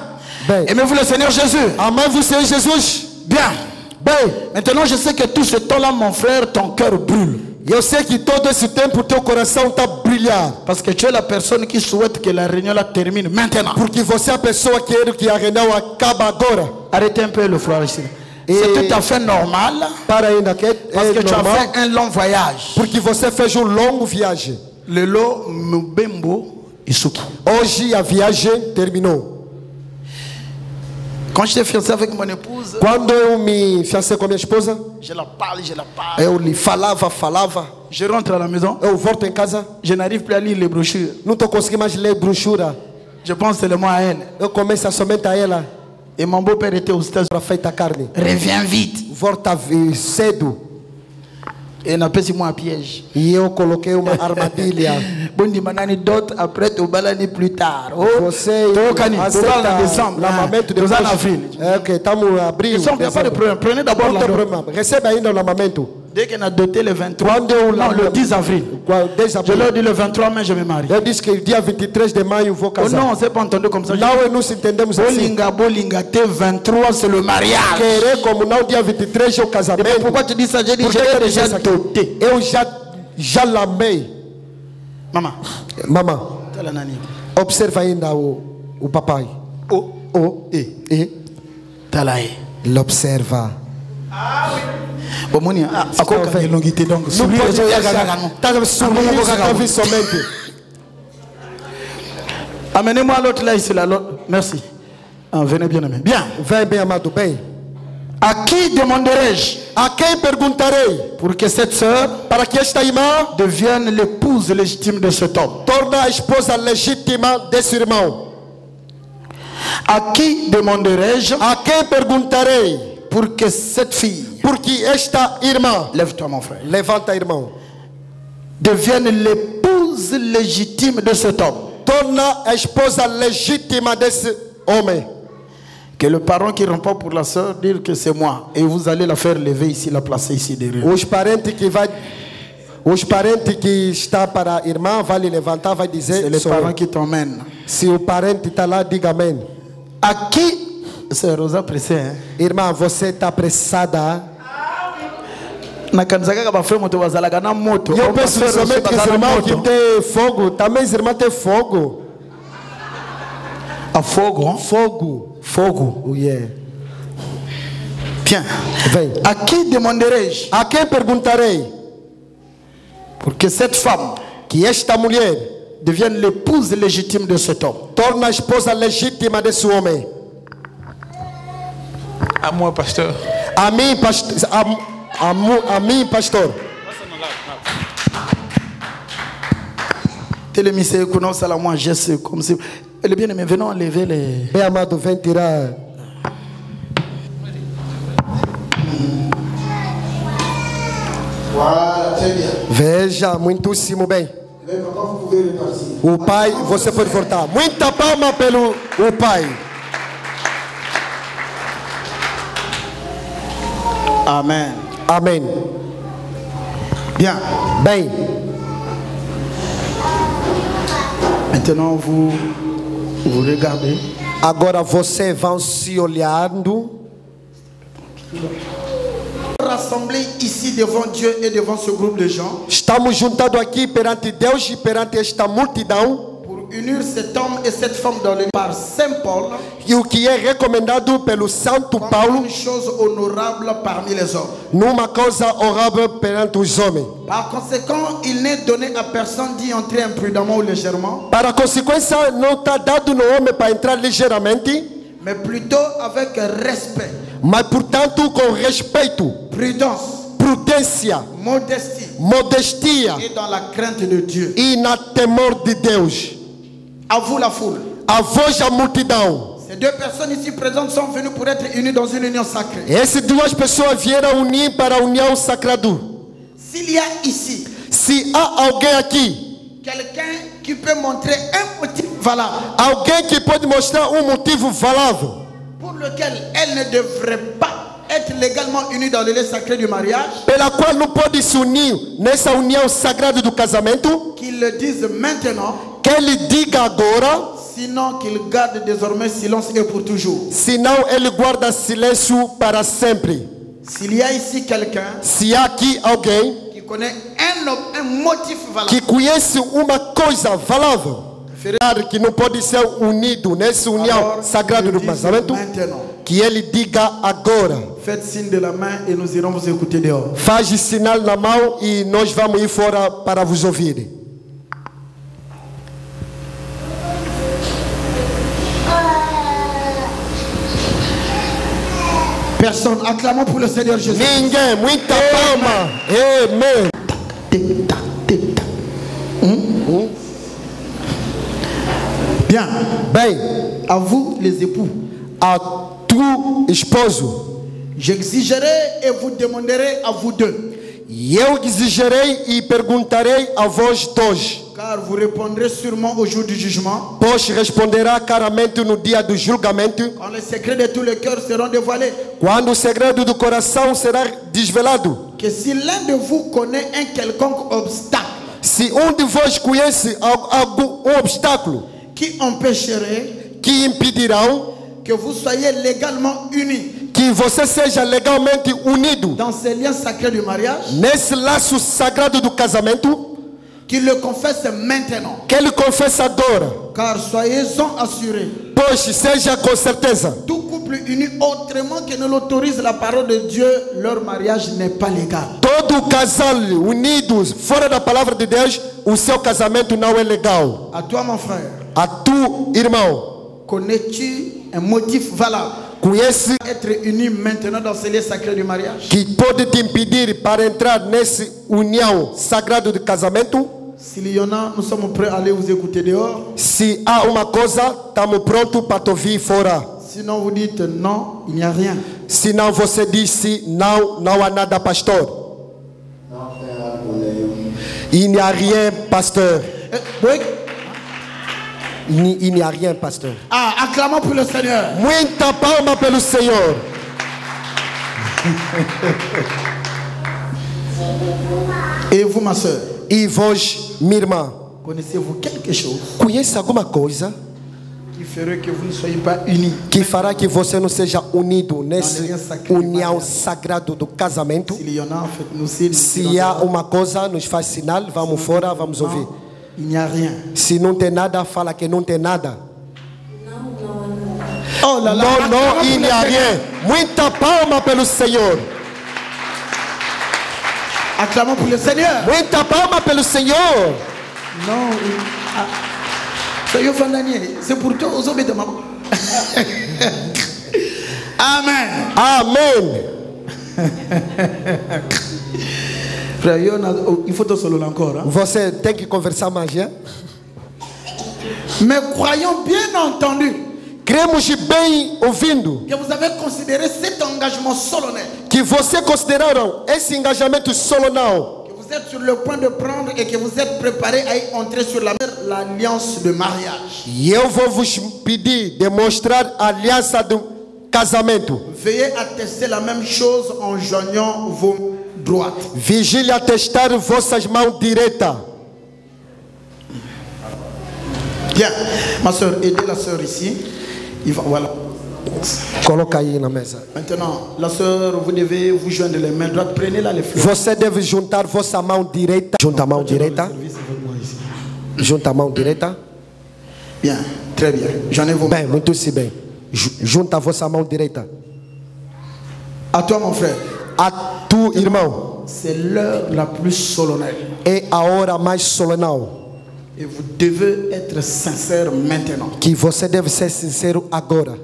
F: Bem.
G: Aimez-vous le Seigneur Jésus?
F: Amava o Senhor Jesus.
G: Bien.
F: Bem,
G: Maintenant, je sais que tout ce temps-là, mon frère, ton cœur brûle.
F: eu sei que todo esse tempo teu coração está a brilhar.
G: Parce que tu es la personne qui souhaite que la réunion là termine maintenant.
F: Porque você é a pessoa que quer que a reunião acabe agora.
G: Arrêtez un peu le frère ici. C'est tout à fait normal.
F: Para ainda que
G: Parce que tu as
F: normal,
G: fait un long voyage.
F: porque você fez longo viagem.
G: Le lot Mbembo Isuki.
F: Hoje a viagem terminou.
G: Quand j'étais fiancé avec mon épouse,
F: Quando eu me fiancei com a minha esposa,
G: je la parle.
F: eu lhe falava.
G: Je rentre à la maison,
F: Eu volto em casa,
G: je n'arrive plus à lire les brochures.
F: não estou conseguindo mais ler brochura.
G: Je pense seulement à elle.
F: Eu começo somente a ela
G: Et mon beau-père était aux États-Unis.
F: para feita carne.
G: Reviens vite.
F: Volta cedo.
G: Et n'a pas si moi un piège.
F: E eu coloquei uma armadilha.
G: Bon, dis manani d'autres après tu balani plus tard. Oh,
F: Você
G: Tocani,
F: aceita
G: en décembre,
F: lamamento
G: nous en
F: depois.
G: avril.
F: É, ok, estamos a abril.
G: Il n'y a pas de problème. Prenez d'abord
F: Não
G: la
F: tem
G: dot.
F: problema. Recebe ainda o lamamento.
G: Dès qu'on a doté le 23,
F: Quando eu
G: non, le 10 avril.
F: 10
G: Je
F: abril.
G: leur dis le 23 mai, je me marie.
F: Eu disse que dia 23 de maio vou
G: Oh
F: casar.
G: non, on ne s'est pas entendu comme ça.
F: Não, nós entendemos assim.
G: Bolinga, T23, c'est le mariage.
F: Querer como não dia 23 é o
G: Mais
F: casamento.
G: pourquoi tu dis ça? J'ai dit,
F: Por
G: je
F: que
G: l'ai
F: eu
G: déjà
F: disse aqui?
G: doté.
F: Eu já lamei.
G: Maman,
F: Mamãe,
G: t'as la nani.
F: observa ainda o papai. E
G: T'as la
F: l'observa.
G: Bon, moni, à quoi
F: Não
G: longuité donc?
F: pode
G: Sourire,
F: Estava sorrindo, somente.
G: Amenez-moi l'autre là, ici, là. Merci. Ah, venez bien aimé. Bien.
F: Vem bem amado, bem.
G: À qui demanderai-je
F: A quem perguntarei
G: pour que cette sœur
F: para que esta irmã
G: devienne l'épouse légitime de cet homme?
F: torne a esposa legítima desse irmão?
G: À qui demanderai-je
F: A quem perguntarei
G: pour que cette fille,
F: porque esta irmã,
G: lève-toi mon frère,
F: levanta irmão,
G: devienne l'épouse légitime de cet homme?
F: torna a esposa legítima desse homem?
G: Que le parent qui rempart pour la sœur dire que c'est moi et vous allez la faire lever ici, la placer ici derrière.
F: Os parentes que está para a irmã vai lhe levantar, vai dizer,
G: C'est les
F: sou
G: parents
F: eu.
G: qui t'emmènent.
F: Se o parente está lá, diga amém.
G: À qui, c'est Rosa pressé, hein?
F: Irmã, você está apressada?
G: Na kanisa kaka ba frère moto bazalaka na moto.
F: E eu
G: Ou
F: penso
G: pasteur
F: somente que os
G: bazala na
F: irmãos que
G: moto.
F: têm fogo, também os irmãos têm fogo.
G: A fogo, hein?
F: Fogo.
G: Fogo.
F: Oh, yeah.
G: Bien.
F: Vem.
G: À qui demanderai-je
F: A quem perguntarei
G: pour que cette femme
F: que esta mulher
G: devienne l'épouse légitime de cet homme?
F: torne a esposa legítima desse homem?
D: À moi, pasteur.
F: A mim, pastor. A mim, pastor.
G: Télémisé, qu'on ça la moi, geste comme si. Le bien-aimé, venons enlever les.
F: Bem amado, vem tirar.
G: Voilà, très bien.
F: Veja, muitíssimo bem.
G: Vous pouvez repartir.
F: O pai, você pode voltar. Muita palma pelo o pai.
G: Amen.
F: Amém.
G: Bien.
F: Bem,
G: Maintenant, vous regardez.
F: agora você vai se olhando.
G: Rassemblés ici devant Dieu et devant ce groupe de gens
F: Estamos juntados aqui perante Deus e perante esta multidão.
G: pour unir cet homme et cette femme dans le par Saint Paul
F: E o que é recomendado pelo Santo
G: comme
F: Paulo
G: une chose honorable parmi les hommes.
F: numa causa honorável perante os homens.
G: Par conséquent, il n'est donné à personne d'y entrer imprudemment ou légèrement,
F: Para consequência, não está dado no homem para entrar ligeiramente,
G: mais plutôt avec respect,
F: mas portanto com respeito,
G: prudence,
F: prudência,
G: modestie
F: modestia
G: et dans la crainte de Dieu.
F: e na temor de Deus.
G: À vous la foule.
F: A voz da multidão.
G: Ces deux personnes ici présentes sont venues pour être unies dans une union sacrée.
F: Essas duas pessoas vieram unir para a união sagrada.
G: S'il y a ici
F: Se há alguém aqui,
G: quelqu'un qui peut montrer un motif valable
F: alguém que pode mostrar motivo valável
G: pour lequel elle ne devrait pas être légalement unie dans le lieu sacré du mariage,
F: pela qual não pode se unir nessa união sagrada do casamento,
G: qu'il le dise maintenant,
F: que ele diga agora,
G: sinon qu'il garde désormais silence et pour toujours.
F: senão ele guarda silêncio para sempre.
G: S'il y a ici quelqu'un
F: Se há aqui alguém
G: qui connaît un motif valable,
F: que conhece uma coisa valável, que não pode ser unido nessa união
G: alors,
F: sagrada
G: qu'il
F: do
G: le dise
F: casamento,
G: maintenant.
F: que ele diga agora.
G: Faites signe de la main et nous irons vous écouter dehors.
F: Faz sinal na mão e nós vamos ir fora para vos ouvir.
G: Personne, acclamons pour le Seigneur Jésus.
F: Ninguém, muita palma. Amém.
G: Tic-tac, tic-tac. Bien.
F: Bem,
G: À vous les époux,
F: a tu esposo,
G: j'exigerai et vous demanderai à vous deux,
F: e eu exigirei e perguntarei a vós dois,
G: car vous répondrez sûrement au jour du jugement,
F: pois responderá claramente no dia do julgamento,
G: quand les secrets de tous les cœurs seront dévoilés,
F: quando o segredo do coração será desvelado.
G: que si l'un de vous connaît un quelconque obstacle
F: Se de vós conhece algum obstáculo
G: qui empêcherait
F: que impedirão
G: que vous soyez légalement unis
F: que você seja legalmente unido
G: dans ces liens sacrés du mariage,
F: nesse laço sagrado do casamento,
G: qu'il le confesse maintenant,
F: que ele confesse agora,
G: car soyez-en assurés,
F: pois seja com certeza,
G: tout couple uni autrement que ne l'autorise la parole de Dieu, leur mariage n'est pas légal.
F: todo casal unido fora da palavra de Deus, o seu casamento não é legal.
G: À toi mon frère,
F: A tu, irmão,
G: connais-tu un motif valable
F: conhece
G: être unis maintenant dans ces lieux sacrés du mariage?
F: que pode te impedir para entrar nessa união sagrada de casamento?
G: S'il y en a, nous sommes prêts à aller vous écouter dehors.
F: Se há uma coisa, estamos prontos para te ouvir fora.
G: Sinon vous dites non, il n'y a rien.
F: Senão você disse não, não há nada, pastor. Il n'y a rien, pasteur.
G: Oui.
F: Il n'y a rien, pasteur.
G: Ah, acclamons pour le Seigneur.
F: Muita palma pelo Senhor.
G: Et vous ma soeur,
F: E vós, minha irmã,
G: connaissez-vous quelque chose
F: conhece alguma coisa
G: qui ferait que vous ne soyez pas unis?
F: que fará que você não seja unido nessa união sagrada do casamento?
G: S'il y en a, faites-nous signe.
F: Se há uma coisa, nos faz sinal, vamos fora, vamos ouvir.
G: Non, il n'y a rien.
F: Se não tem nada, fala que não tem nada.
G: Oh là là,
F: Não, não,
G: acclamons
F: il
G: pour
F: n'y
G: le
F: a
G: Seigneur.
F: rien. Muita palma pelo Senhor.
G: Acclamons pour le Seigneur.
F: Muita palma pelo Senhor.
G: Non, soyez fandanier. C'est pour toi aux hommes de maman. Amen.
F: Amém.
G: Frère, il faut te solo encore. Hein?
F: Você tem que conversar mais, hein?
G: Mais croyons bien entendu
F: Cremos bem ouvindo
G: que vous avez considéré cet engagement solennel.
F: que vocês consideraram esse engajamento solonal.
G: Que vous êtes sur le point de prendre et que vous êtes préparé à y entrer sur l'alliance de mariage.
F: E eu vou vos pedir de mostrar a aliança do casamento.
G: Veuillez attester la même chose en joignant vos droites.
F: Vigile a testar vossas mãos direitas.
G: Bien, ma soeur, aidez la soeur ici. Voilà.
F: Coloca aí na mesa.
G: Maintenant, la soeur, vous devez vous joindre les mains droites. Prenez-la les fleurs.
F: Você deve juntar vossa mão direita. Junta a mão direita. Junta a mão direita.
G: Bien, très bien. J'en ai vos mains.
F: Bem, muito se bem. Junta a vossa mão direita.
G: À toi, mon frère.
F: A tu, irmão.
G: C'est l'heure la plus solennelle.
F: É a hora mais solenal.
G: Et vous devez être sincère maintenant.
F: Que você deve ser sincero agora.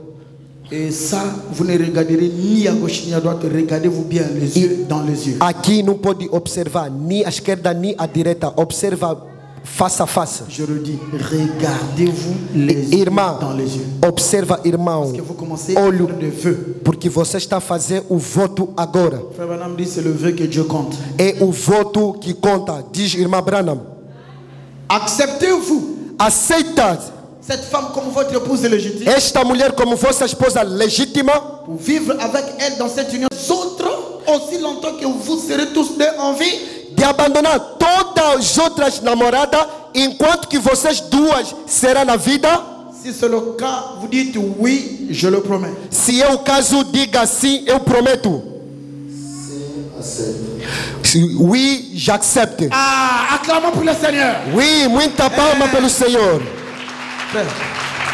G: Et ça, vous ne regarderez ni à gauche ni à droite. Regardez-vous bien les yeux dans les yeux.
F: Aqui não pode observar ni à esquerda ni à direita. Observa face a face.
G: Je redis, regardez-vous les yeux dans les yeux.
F: Observa, irmão.
G: Parce que vous commencez à faire des vœux.
F: Porque você está a fazer o voto agora.
G: Frère Branham dit, c'est le vœu que Dieu compte.
F: É o voto que conta, diz irmã Branham.
G: Acceptez-vous
F: Aceita
G: cette femme comme votre épouse légitime
F: esta mulher como vossa esposa legítima
G: pour vivre avec elle dans cette union autres aussi longtemps que vous serez tous deux en vie?
F: de abandonar todas as outras namoradas enquanto que vocês duas serão na vida?
G: Si c'est le cas, vous dites oui, je le promets.
F: Se é o caso, diga sim, eu prometo. Oui, j'accepte.
G: Ah, acclamons pour le Seigneur.
F: Oui, muita palma pelo Senhor.
G: Frère,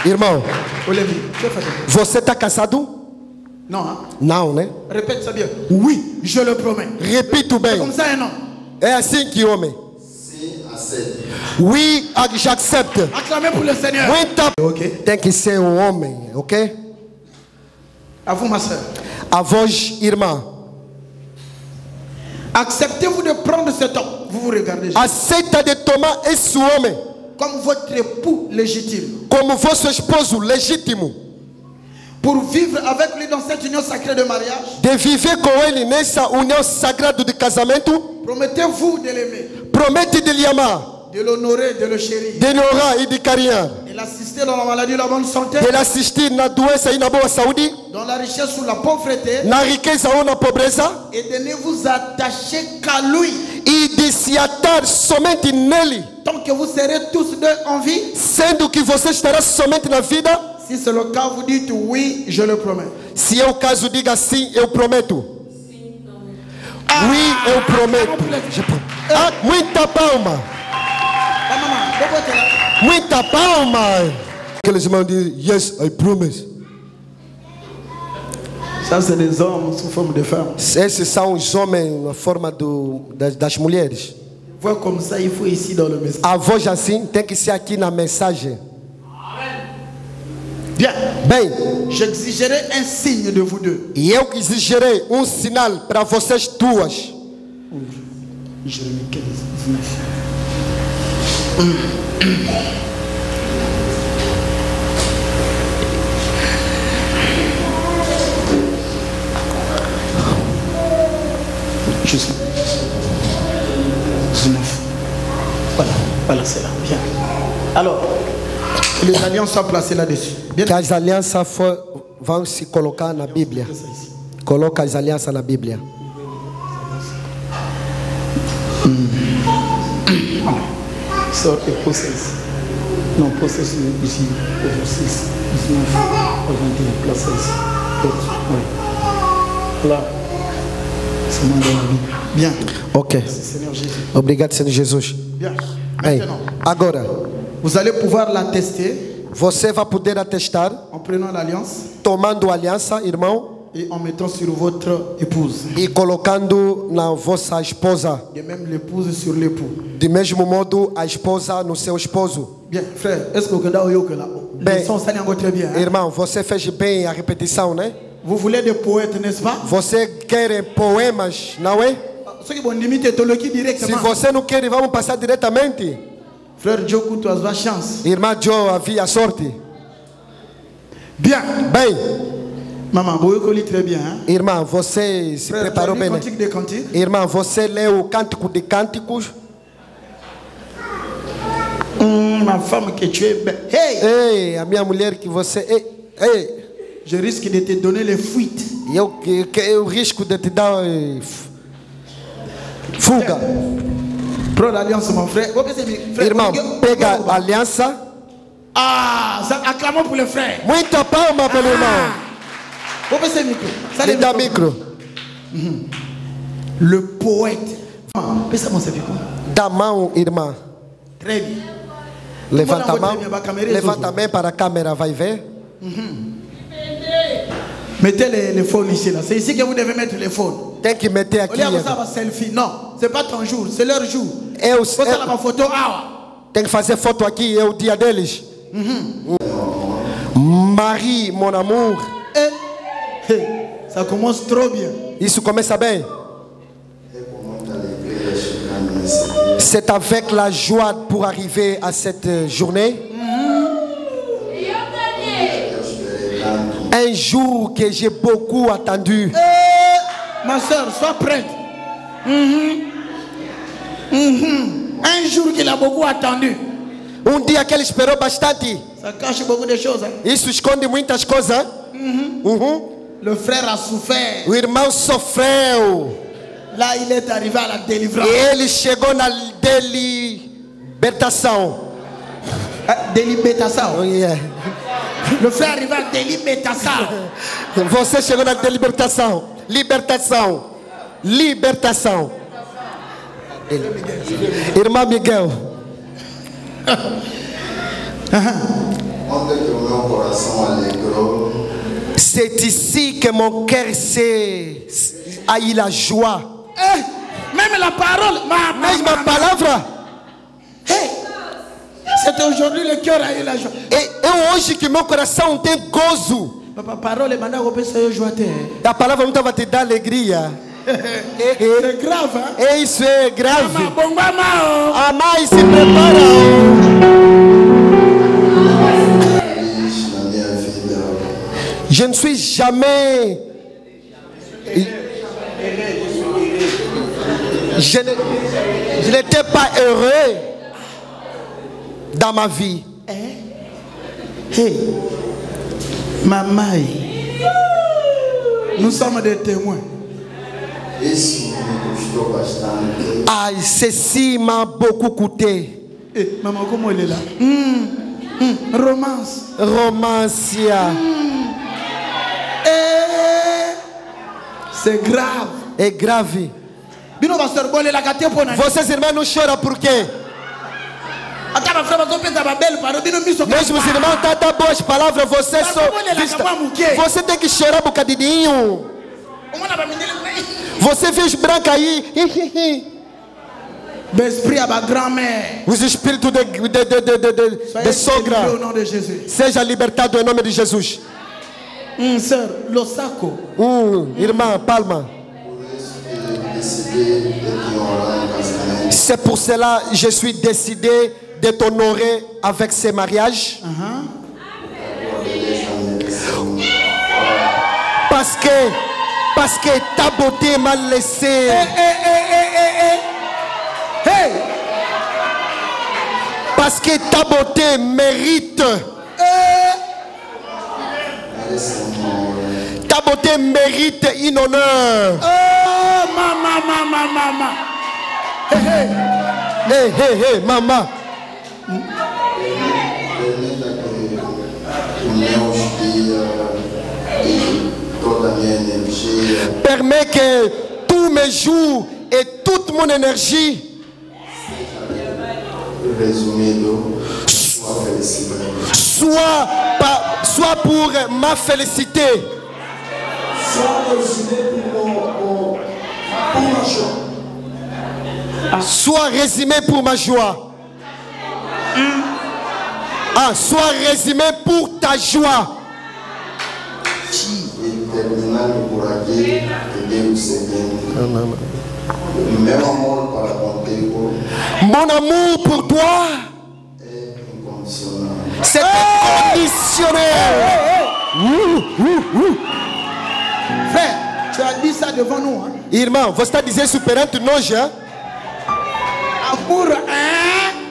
F: Irmão,
G: Olivier, que faites-vous?
F: você está casado?
G: Non, hein?
F: Não, né?
G: Répète ça bien. Oui, je le promets.
F: Repito bem.
G: Comme ça, non?
F: É assim que homem. Oui, j'accepte.
G: Acclamez pour le Seigneur.
F: Muita
G: Ok.
F: tem que ser um homem, ok?
G: À vous, ma soeur.
F: A voz, irmã.
G: Acceptez-vous de prendre cet homme? Vous vous regardez
F: Aceita de tomar esse homem
G: comme votre époux légitime
F: como vosso esposo legítimo.
G: pour vivre avec lui dans cette union sacrée de mariage.
F: De viver com ele nessa união sagrada de casamento.
G: Promettez-vous de l'aimer,
F: Promete de lhe amar,
G: de l'honorer, de le chérir,
F: de lhe honrar e de carinhar.
G: de l'assister dans la maladie et la bonne santé,
F: De lhe assistir na doença e na boa saúde,
G: dans la richesse ou la pauvreté,
F: na riqueza ou na pobreza,
G: et de ne vous attacher qu'à lui
F: e de se atar somente nele,
G: tant que vous serez tous deux en vie.
F: sendo que você estará somente na vida.
G: Si c'est le cas, vous dites oui, je le promets.
F: Se é o caso, diga sim, eu prometo. Oui, eu prometo. Ah, muita palma.
G: Ah, maman, pourquoi t'es là?
F: Muita palma. Aqueles irmãos dizem, yes, I promise.
G: Ça, c'est des hommes sous forme de femmes.
F: Esses são os homens na forma das mulheres.
G: Voir comme ça, il faut ici dans le message.
F: A voz assim tem que ser aqui na mensagem.
G: Bien.
F: Bem,
G: J'exigerai un signe de vous deux.
F: e eu exigirei um sinal para vocês duas.
G: Jérémie 15, 19. Juste 19. Voilà, c'est là. Bien. Alors, les alliances sont placées là-dessus. Bien.
F: Que as alianças vão se colocar na Bíblia. Coloca as alianças na Bíblia.
G: Sort et process. Non, process ici. 6, 19, 21, place ici. Oui. Là. C'est moi dans la Bible. Bien.
F: Ok.
G: Seigneur Jésus.
F: Obrigado, Senhor Jesus.
G: Bien.
F: Bem,
G: Maintenant,
F: agora,
G: vous allez pouvoir l'attester
F: você vai poder atestar,
G: en prenant l'alliance
F: tomando a aliança, irmão,
G: et en mettant sur votre épouse.
F: e colocando na vossa esposa.
G: De même l'épouse sur l'époux.
F: De mesmo modo, a esposa no seu esposo.
G: Bien, frère, est-ce que vous avez là?
F: Ben,
G: Le son s'allie encore très bien. Hein?
F: Irmão, você fez bem a repetição, né?
G: Vous voulez des poètes, n'est-ce pas?
F: Você quer poemas, não é?
G: Ceux qui vont limiter théologie
F: Se
G: directement.
F: você não quer, vamos passar diretamente.
G: Frère Joe Courtois, chance.
F: Irmã Joe havia sorte.
G: Bien.
F: Bem.
G: Maman, vous lit très bien. Hein?
F: Irmã, você se
G: Frère,
F: preparou bem.
G: Cantique de cantique.
F: Irmã, você leu o Cântico de Cânticos.
G: Ma femme que tu es belle. Hey!
F: Ei, a minha mulher que você... Ei.
G: Je risque de te donner les fuites.
F: Eu risco de te dar fuga.
G: Prends l'alliance, mon frère.
F: Irmão, pega a aliança.
G: Ah, ça, acclamons pour le frère.
F: Muita palma pelo irmão.
G: Vou ver esse micro. Ça,
F: Me dá micro.
G: Le poète. Pensa mon service.
F: Dá mão, irmã.
G: Très bien.
F: Levanta a mão. Levanta a mão para a câmera, vai ver.
G: Mettez les phones ici, là. C'est ici que vous devez mettre les phones.
F: Tem que meter aqui.
G: Olha a selfie. Non, c'est pas ton jour, c'est leur jour. Você uma foto.
F: Tem que fazer foto aqui, é o dia deles. Marie, mon amour.
G: Ça commence trop bien.
F: Isso começa bem. C'est avec la joie pour arriver à cette journée. Un jour que j'ai beaucoup attendu.
G: Ma soeur, sois prête. Un jour qu'il a beaucoup attendu.
F: Dia que ele esperou bastante.
G: Ça cache beaucoup de choses. Hein?
F: Isso esconde muitas coisas.
G: Le frère a souffert.
F: O irmão sofreu.
G: Là, il est arrivé à la délivrance.
F: E ele chegou na libertação.
G: Délibétação.
F: Oh, yeah.
G: Le frère arrive à délibétação.
F: Você chegou na libertação. Libertação. Libertação. Irmã Miguel. C'est ici que mon cœur a eu la joie.
G: Même la parole.
F: Ma palavra.
G: C'est aujourd'hui le cœur a eu la joie.
F: É hoje que meu coração tem gozo.
G: A palavra
F: A palavra não estava te dar alegria.
G: C'est grave, hein?
F: Isso é grave.
G: A
F: mãe se prepara. Je ne suis jamais. Je n'étais pas heureux dans ma vie.
G: Hey, maman, nous sommes des témoins.
F: Ah, ceci m'a beaucoup coûté.
G: Maman, comment elle est là? Romance.
F: Romancia.
G: C'est grave.
F: É grave. Vocês irmãos não choram por quê? Mesmo os irmãos estão boas palavras, você só. Você tem que chorar um bocadinho. Você vê os brancos aí. Os espíritos de sogra. Seja libertado em nome de Jesus. Irmã, palma. C'est pour cela que je suis décidé de t'honorer avec ce mariage. Parce que ta beauté m'a laissé. Parce que ta beauté mérite. Ta beauté mérite un honneur.
G: Oh, maman.
F: Hey, maman. Permets que tous mes jours et toute mon énergie soit pour ma félicité. Soit résumé pour ma joie. Soit résumé pour ta joie. Mon amour pour toi
E: C'est conditionnel.
F: Frère, tu as dit ça devant nous. Hein?
E: Irmão, você está dizendo isso perante nós, hein?
F: Amour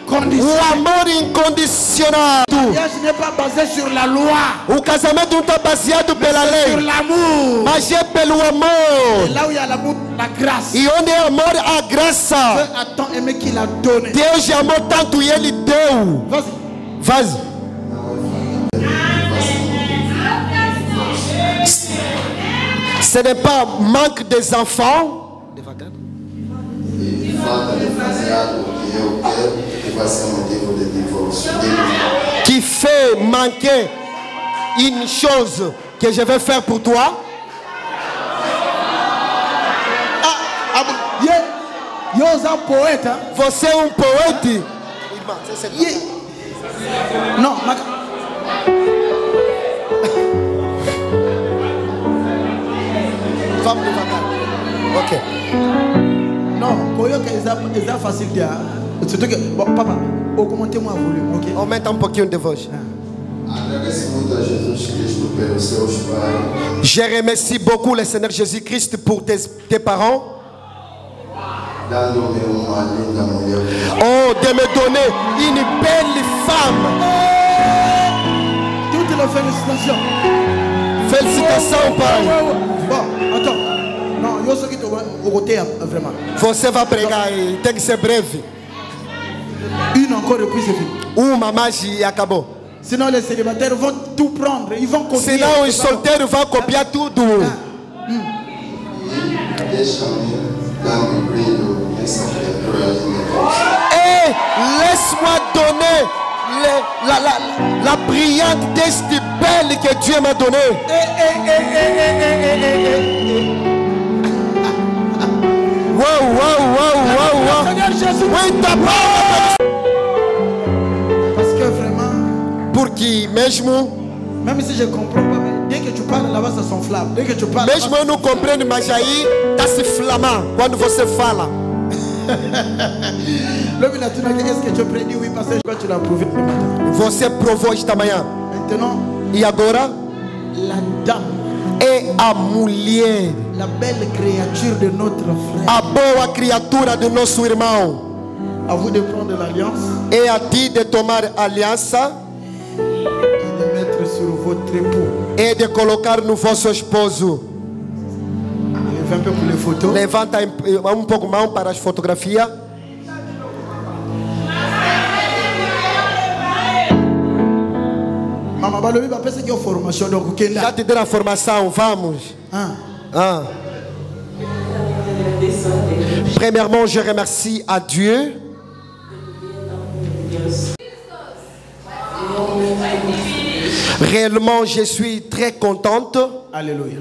F: inconditionnel.
E: O amor incondicional.
F: Le mariage n'est pas basé sur la loi.
E: O casamento não está baseado pela
F: Sur
E: lei,
F: l'amour.
E: mas é pelo amor.
F: Et là où il y a l'amour, la grâce.
E: E onde é amor, há
F: Dieu
E: graça.
F: a tant aimé qu'il a donné.
E: Deus amou tanto e Ele deu.
F: Vas-y.
E: Vaze. Ce n'est pas manque des enfants.
H: Falta de fazer o que eu quero que vai ser motivo de divórcio.
E: Qui fait manquer une chose que je vais faire pour toi.
F: Yo, c'est un poète. Hein?
E: Você é poète.
F: Yeah. Non,
E: Vamos devagar. Ok.
F: non, Koyoka est facile. Surtout que, bon, papa, augmentez-moi le volume, ok?
E: Aumenta um pouquinho de voz.
H: Agradeço muito a Jesus Cristo pelos seus pais.
E: Je remercie beaucoup le Seigneur Jésus-Christ pour tes parents.
H: Dando-me uma linda mulher.
E: Oh, de me donner une belle femme.
F: Toutes les félicitations.
E: Félicitations, pai.
F: Bon, attends. Non, yo ce qui te au côté vraiment.
E: Você vai pregar e tem que ser breve.
F: Une encore et puis c'est fini.
E: Uma mais e acabou.
F: Sinon les célibataires vont tout prendre, ils vont copier.
E: Senão os solteiros vão copiar tudo.
H: Deixa-me dar-me brilho nessa criatura linda.
E: Et laisse-moi donner la brillante destin belle que Dieu m'a donné. Wow.
F: Seigneur Jésus.
E: Oui, ta parole.
F: Parce que vraiment,
E: Pour qui mesmo,
F: même si je comprends pas, mais dès que tu parles là-bas, ça s'enflamme. Dès que tu parles.
E: mesmo eu não compreendo, mas aí está se flamar quando você fala.
F: L'homme il a tout dit, est-ce que tu prédis? Oui, parce que tu l'as prouvé ce matin.
E: Você provou esta manhã.
F: Maintenant,
E: E agora
F: la dame,
E: é a mulher,
F: la belle créature de notre frère.
E: a boa criatura do nosso irmão.
F: À vous de prendre l'alliance
E: É a ti de tomar aliança
F: et de mettre sur votre époux.
E: e de colocar no vosso esposo.
F: Levez un peu pour les photos.
E: Levanta um pouco mão para as fotografias.
F: Maman Balobi va penser qu'il y a une formation donc
E: Já te deram a formação, vamos. Premièrement, je remercie à Dieu. Réellement, je suis très contente.
F: Alléluia.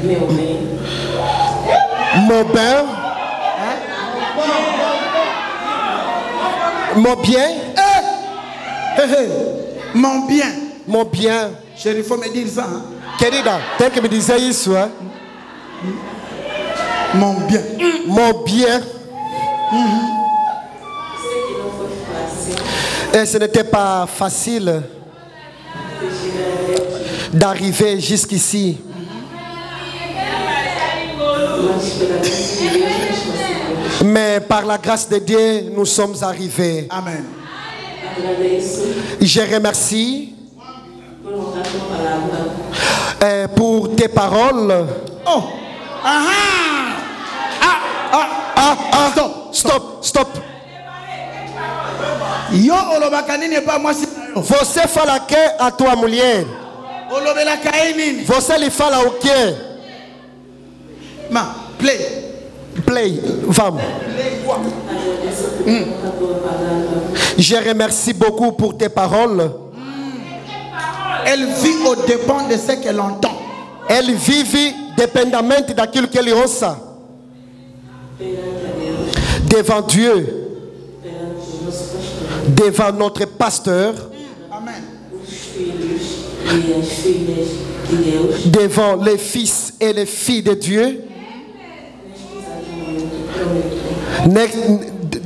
E: Mon bien. Mon bien.
F: Mon bien.
E: Mon bien.
F: Chérie, il faut me dire ça. Hein?
E: Querida, tem que me dizer isso, hein?
F: Mon bien.
E: Mon bien. Et ce n'était pas facile d'arriver jusqu'ici. Mais par la grâce de Dieu, nous sommes arrivés.
F: Amen.
E: Je remercie pour tes paroles.
F: Oh.
E: Stop.
F: Yo olobakani n'est pas moi.
E: Você fala que a tua mulher?
F: Olobela kainini.
E: Você lhe fala o quê?
F: Ma,
E: Play, vamos. Je remercie beaucoup pour tes paroles.
F: Elle vit au dépend de ce qu'elle entend.
E: Elle vive dépendamment daquilo que ele ouça. Devant Dieu, devant notre pasteur,
F: Amen.
E: devant les fils et les filles de Dieu,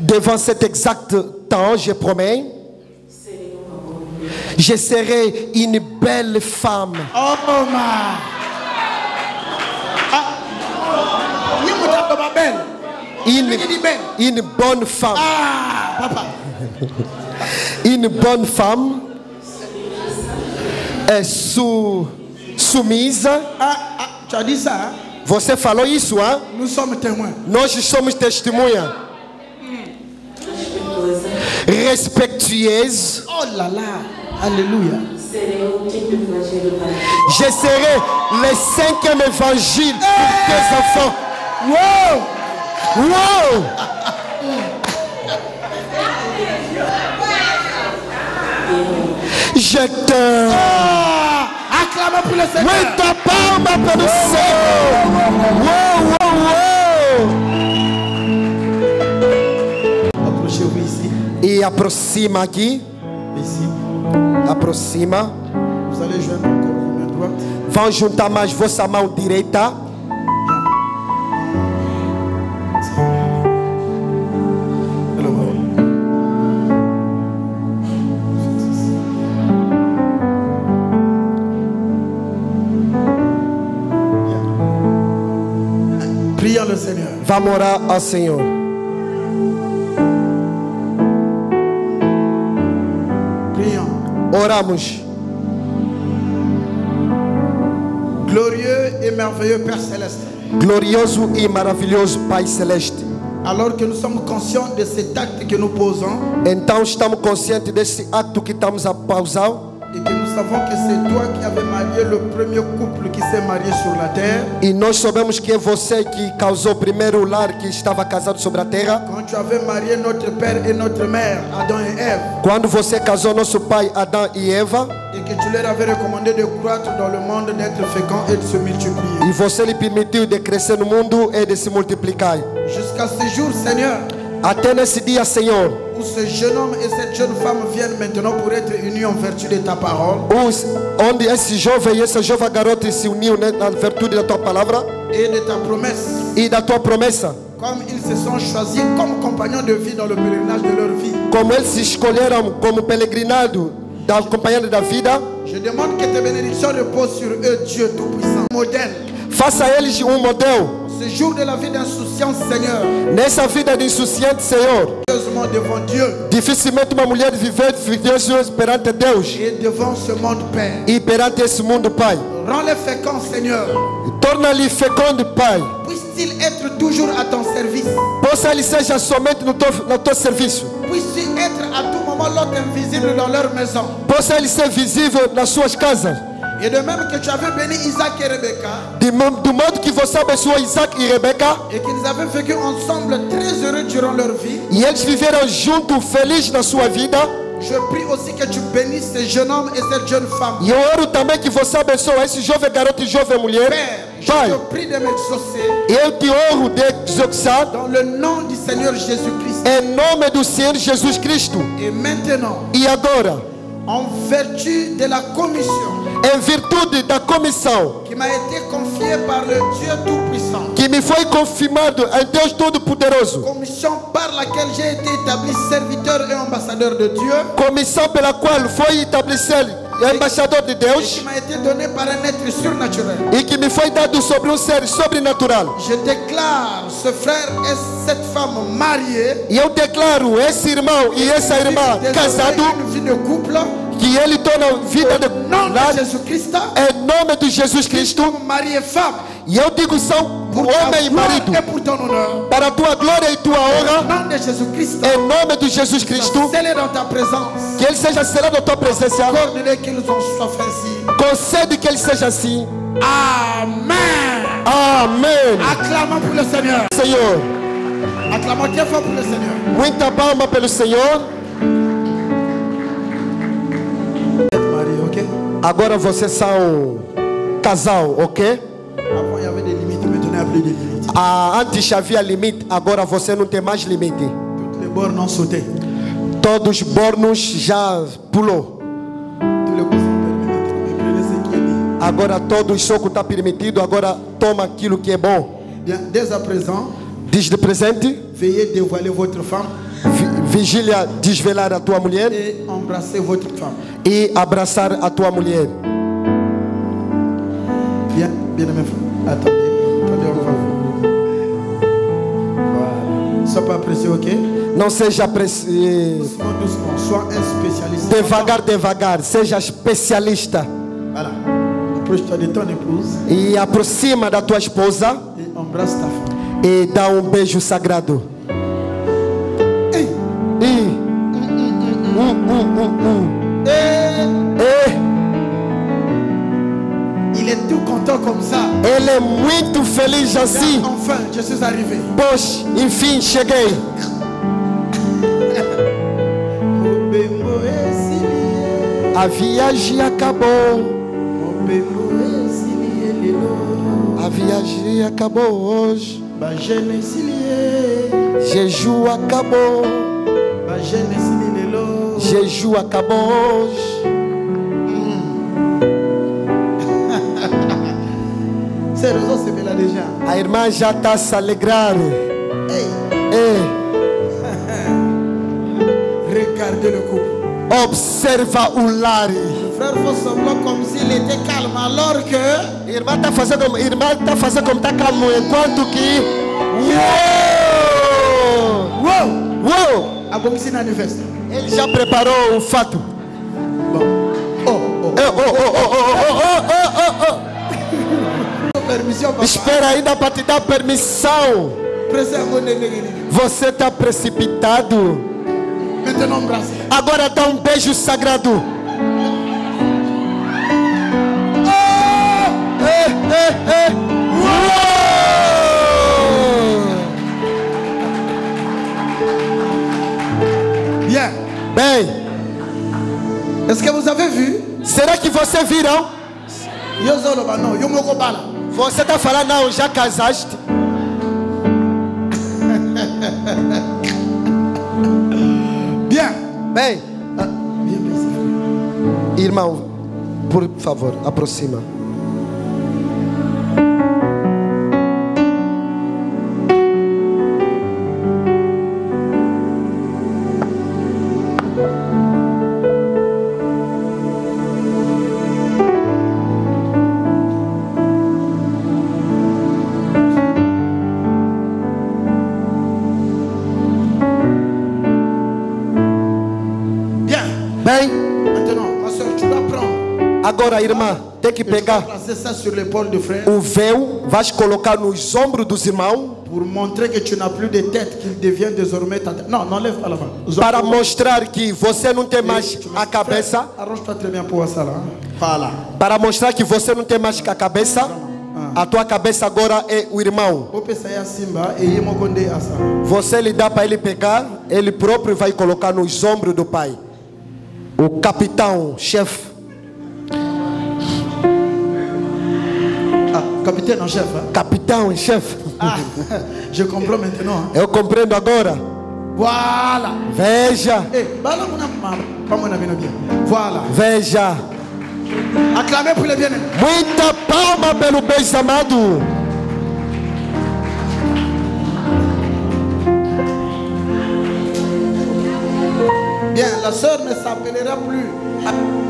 E: devant cet exact temps, je promets Je serai une belle femme.
G: Oh ma.
E: Une bonne femme.
G: Ah, papa.
E: Une bonne femme est soumise.
G: Tu as dit ça, hein?
E: Você falou isso, hein?
G: Nous sommes témoins.
E: Nós somos testemunha. Respectueuse.
G: Oh là là. Alléluia.
E: Je serai le 5e évangile pour tes enfants.
G: Wow!
E: Wow! Je t'aime.
G: Acclamons pour le Seigneur.
E: Oui, ta palme pour le Seigneur. Wow, wow, wow.
G: Approchez-vous ici.
E: E aproxima aqui.
G: Ici.
E: Aproxima.
G: Vous allez joindre encore vos mains droites.
E: Vão juntar mais vossa mão direita.
G: Prions le Seigneur.
E: Vamos orar ao Senhor.
G: Prions.
E: Oramos.
G: Glorieux et merveilleux Père Céleste.
E: Glorioso e maravilhoso Pai Celeste.
G: Alors que nous sommes conscients de cet acte que nous posons.
E: Então estamos conscientes desse acto que estamos a pausar.
G: Et que nous savons que c'est toi qui avais marié le premier couple qui s'est marié sur la terre.
E: E nós sabemos que é você que causou o primeiro lar que estava casado sobre a terra.
G: Quand tu avais marié notre père et notre mère, Adam et Ève.
E: Quando você casou nosso pai Adão e Eva.
G: Et que tu leur avais recommandé de croître dans le monde, d'être fécond et de se multiplier.
E: E você lhe permitiu de crescer no mundo e de se multiplicar.
G: Jusqu'à ce jour, Seigneur.
E: Até nesse dia, Senhor.
G: Où ce jeune homme et cette jeune femme viennent maintenant pour être unis en vertu de ta parole.
E: Onde esse jovem e essa jovem garota se uniu na virtude da tua palavra.
G: Et de ta promesse.
E: E da tua promessa.
G: Comme ils se sont choisis comme compagnons de vie dans le pèlerinage de leur vie.
E: Como eles se escolheram como peregrinado da companheira da vida.
G: Je demande que tes bénédictions reposent sur eux, Dieu Tout-Puissant. Modèle.
E: Faça a eles modelo.
G: Ce jour de la vie d'insouciance, Seigneur.
E: Nessa vida de insouciante, Senhor.
G: Devant Dieu.
E: Dificilmente uma mulher viver victoriosa perante Deus.
G: Et devant ce monde, Père.
E: E perante esse mundo, Pai.
G: Rends-les féconds, Seigneur.
E: Torna-lhe fecundo, Pai.
G: Puisse-t-il être toujours à ton service.
E: Possa ele seja somente no teu serviço.
G: Puisse-t-il être à tout moment l'autre invisible dans leur maison.
E: Possa ele ser visível nas suas casas.
G: Et de même que tu avais béni Isaac et Rebecca.
E: Do modo que você abençoou Isaac e Rebeca.
G: Et qu'ils avaient vécu ensemble très heureux durant leur vie.
E: E eles viveram juntos felizes na sua vida.
G: Je prie aussi que tu bénisses ce jeune homme et cette jeune femme.
E: E eu oro também que você abençoe esse jovem garoto e jovem mulher.
G: Père,
E: Pai,
G: je te prie de m'exaucer.
E: Eu te oro de exauçar.
G: Dans le nom du Seigneur Jésus-Christ.
E: Em nome do Senhor Jesus Cristo.
G: Et maintenant.
E: E agora.
G: En vertu de la commission.
E: Em virtude da comissão.
G: Qui m'a été confiée par le Dieu Tout-Puissant.
E: Que me foi confirmado em Deus Todo-Poderoso.
G: Commission par laquelle j'ai été établi serviteur et ambassadeur de Dieu.
E: Comissão pela qual foi estabelecido embaixador de Deus.
G: Et qui m'a été donné par un être surnaturel.
E: E que me foi dado sobre ser sobrenatural.
G: Je déclare ce frère et cette femme mariés.
E: E eu declaro esse irmão e essa irmã casado.
G: Une vie de couple.
E: Que ele torna a vida de
G: Jesus-Cristo.
E: Em nome de Jesus Cristo.
G: Marié femme.
E: E eu digo são homem e marido. Para a tua glória e tua honra. Em nome de Jesus Cristo. Que ele seja selado na tua presença. Concede que ele seja assim.
G: Amém.
E: Amém.
G: Acclamons pour le Seigneur.
E: Senhor.
G: Acclamons très fort pour le Seigneur.
E: Muita palma pelo Senhor. Agora vocês são casal, ok?
G: Avant il y avait des limites, maintenant il n'y a plus de limites.
E: Antes havia limite, agora você não tem mais limite.
G: Toutes les bornes ont sauté.
E: Todos os bornos já pulou.
G: Tous les coups sont permis, mais prenez ce qui est bien.
E: Agora todo o soco está permitido, agora toma aquilo que é bom.
G: Bien, dès à présent,
E: desde presente,
G: veuillez dévoiler votre femme.
F: Vigília desvelar a tua mulher.
G: Et embrasser votre femme.
F: E abraçar a tua mulher.
G: Bien, bien aimé frère. Attendez, on va voir. Voilà. Sois pas pressé, ok?
F: Não seja preciso.
G: Doucement, doucement. Sois un spécialiste.
F: Devagar, devagar. Seja especialista.
G: Voilà. Approche-toi de ton épouse.
F: E aproxima da tua esposa.
G: Et embrasse ta femme.
F: E dá um beijo sagrado.
G: Hey. Il est tout content comme ça.
F: Ele é muito feliz assim.
G: Enfin, je suis arrivé.
F: Pois, enfim, cheguei. A viagem acabou. A viagem acabou hoje. Jejum acabou. Jejum acabou hoje. A irmã já está se alegrando.
G: Regardez le couple.
F: Observa o lar.
G: Le frère fait semblant comme s'il était calme, alors que
F: a irmã está fazendo como está calmo, enquanto que
G: a bom se manifesta.
F: Ele já preparou o fato. Espera ainda para te dar permissão. Você está precipitado. Agora dá um beijo sagrado.
G: Bien.
F: Bem.
G: Est-ce que vous avez vu?
F: Será que você viram? Você está falando, não, já casaste?
G: Bien.
F: Bem. Irmão, por favor, aproxima. Agora, irmã, tem que pegar o véu, vais colocar nos ombros dos irmãos.
G: Pour montrer que tu n'as plus de tête, qu'il devient désormais ta tête. Non, n'enlève pas l'avant.
F: Para mostrar que você não tem mais a cabeça.
G: Arrange-toi très bien pour ça là. Voilà.
F: Para mostrar que você não tem mais a cabeça. A tua cabeça agora é o irmão. Você lhe dá para ele pegar, ele próprio vai colocar nos ombros do pai. O capitão, chefe.
G: Capitaine en chef. Hein?
F: Capitão em chefe.
G: Ah, je comprends maintenant.
F: Eu compreendo agora.
G: Voilà.
F: Veja.
G: Voilà.
F: Veja.
G: Acclamez pour le bien-aimé.
F: Muita palma pelo beijo amado.
G: Bien, la sœur ne s'appellera plus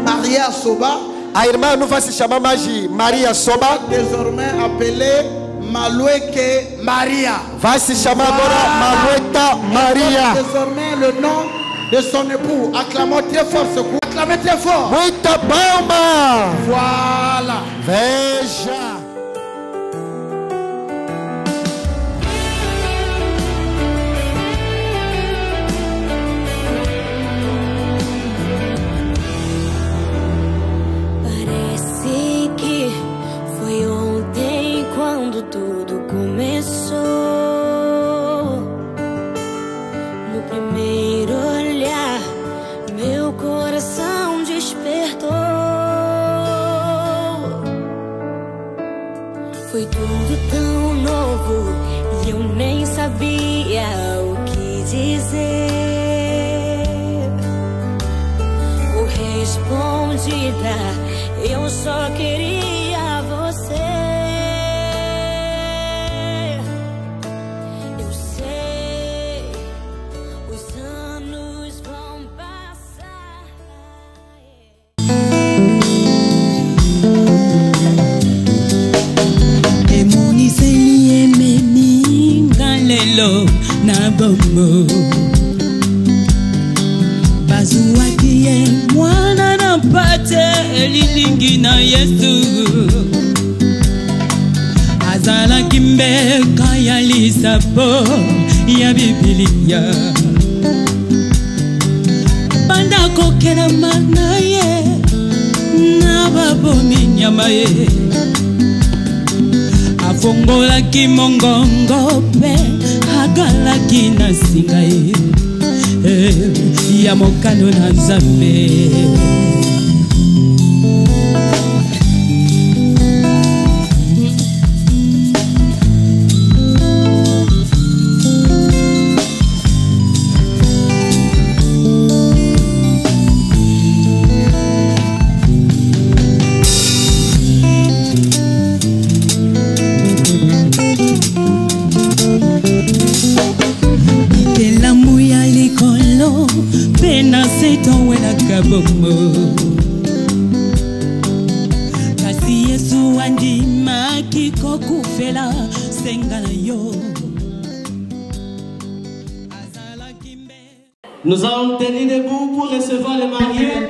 G: Maria Soba.
F: A irmã não vai se chamar mais de Maria Soba.
G: Désormais appelée Malueke Maria.
F: Vai se chamar agora Malueta Maria.
G: Désormais le nom de son époux. Acclamons très fort ce coup. Acclamez très fort.
F: Muita palma.
G: Voilà.
F: Veja.
B: Tudo começou no primeiro olhar, meu coração despertou. Foi tudo tão novo e eu nem sabia o que dizer. Correspondida, eu só queria você. Os anos
A: na bomo bazuaki ye mwana na pate lilingi na Yesu azalaki mbeka ya lisapo ya Bibilia banda kokelama na ye na babomi nyama ye afongolaki mongongo pe agalaki na singa ye ya mokano na Nzambe kasi Yesu andima kiko kufela senga na yo.
I: Nous allons tenir debout pour recevoir les mariés.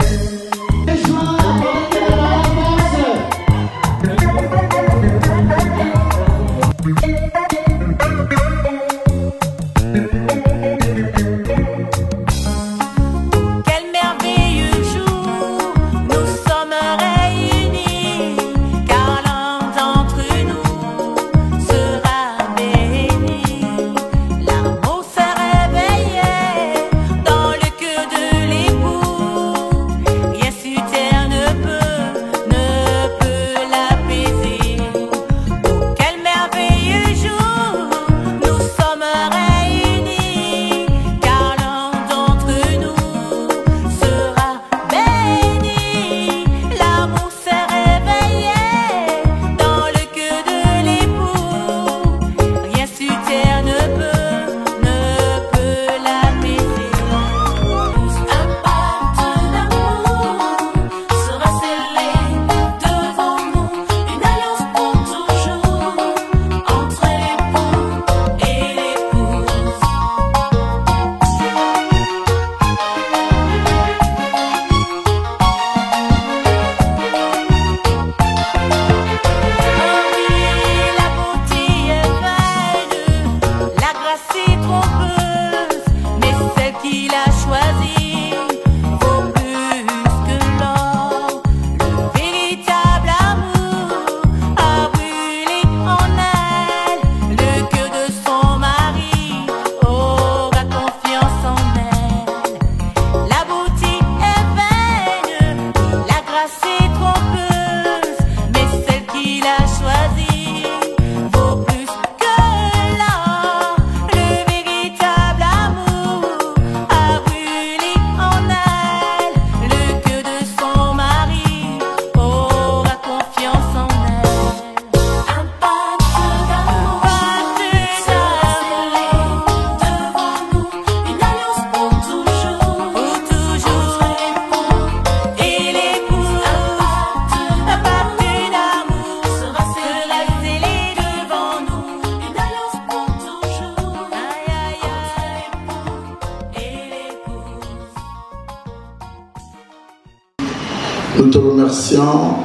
G: Nous te remercions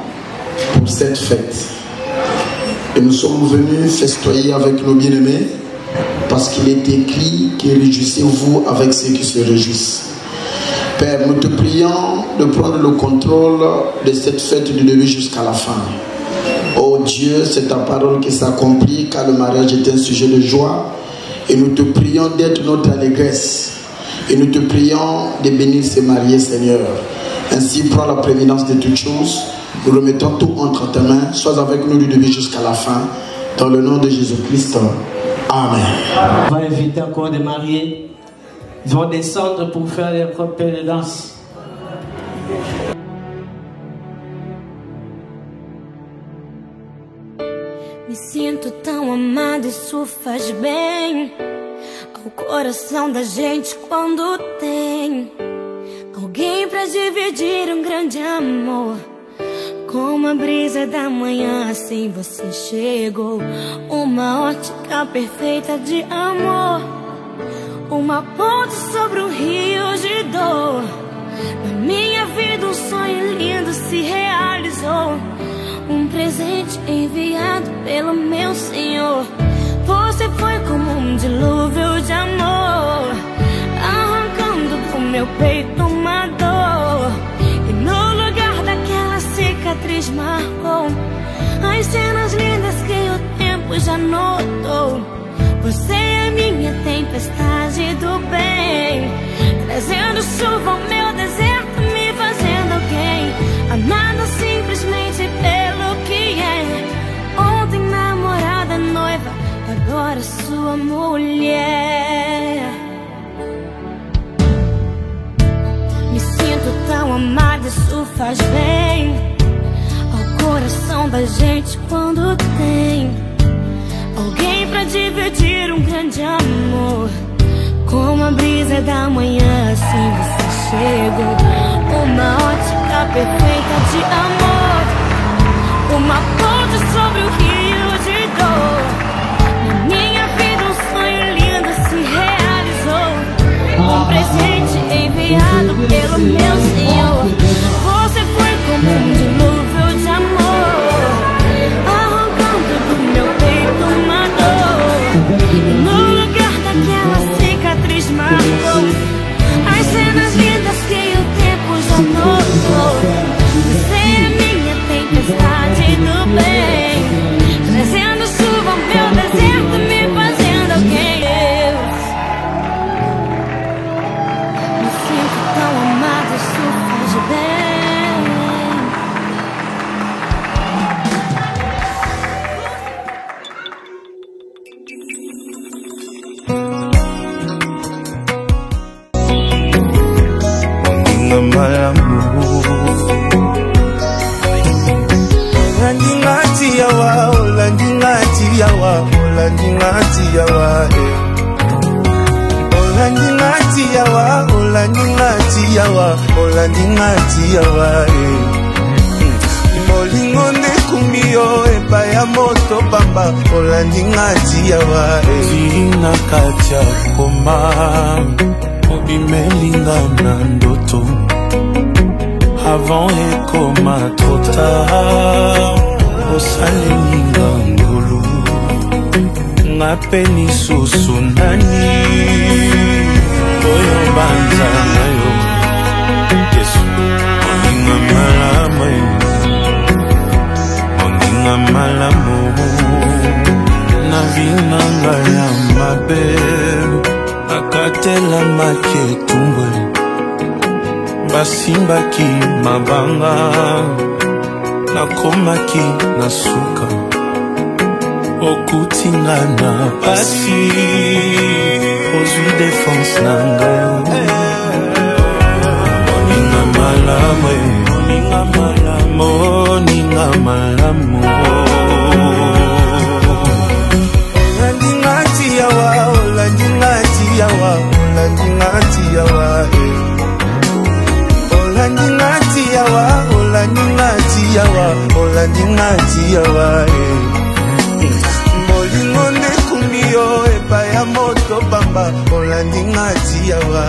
G: pour cette fête. Et nous sommes venus festoyer avec nos bien-aimés parce qu'il est écrit que réjouissez-vous avec ceux qui se réjouissent. Père, nous te prions de prendre le contrôle de cette fête du début jusqu'à la fin. Oh Dieu, c'est ta parole qui s'accomplit car le mariage est un sujet de joie. Et nous te prions d'être notre allégresse. Et nous te prions de bénir ces mariés, Seigneur. Ainsi, prends la prééminence de toutes choses. Nous remettons tout entre tes mains. Sois avec nous du début jusqu'à la fin. Dans le nom de Jésus-Christ. Amen.
I: On va inviter encore des mariés. Ils vont descendre pour faire leur propre danse.
B: Me sinto tão amada, isso faz bem ao coração da gente quando tem alguém pra dividir um grande amor. Como a brisa da manhã, assim você chegou, uma ótica perfeita de amor. Uma ponte sobre um rio de dor. Na minha vida um sonho lindo se realizou. Um presente enviado pelo meu Senhor. Você foi como um dilúvio de amor, arrancando do meu peito uma dor. E no lugar daquela cicatriz marcou as cenas lindas que o tempo já notou. Você é minha tempestade do bem, trazendo chuva ao meu deserto, me fazendo alguém, amada simplesmente pelo que é. Ontem namorada, noiva, agora sua mulher. Me sinto tão amada, isso faz bem ao coração da gente quando tem alguém pra dividir um grande amor. Como a brisa da manhã, assim você chega. Uma ótica perfeita de amor. Uma ponte sobre o rio de dor. Na minha vida um sonho lindo se realizou. Um presente enviado pelo meu Senhor. Você foi como um dilúvio de amor, arrancando do meu peito uma dor. No lugar daquela cicatriz marcou as cenas lindas que o tempo já notou. Você é minha tempestade do bem, trazendo chuva ao meu deserto, me fazendo alguém. Me sinto tão amada, isso faz bem.
J: Molingo nde kumbio epa ya moto bamba olandinga tiawa Zina katia koma obimelinga na ndoto avant ekoma trop tard osalenga ngolu ngapeni susu nani oyo banza na yo Yesu oninga malamu oninga malamu na vinanga ya mabe akatela maketumbwe basimbaki mabanga nakomaki na suka okutinga na pasi ozwi defense nangayo oninga malamu oninga malamu oninga malamu olandinga tiawa olandinga tiawa olandinga tiawa olandinga tiawa olandinga tiawa olandinga tiawa molingo nde kumbio epa ya moto bamba olandinga tiawa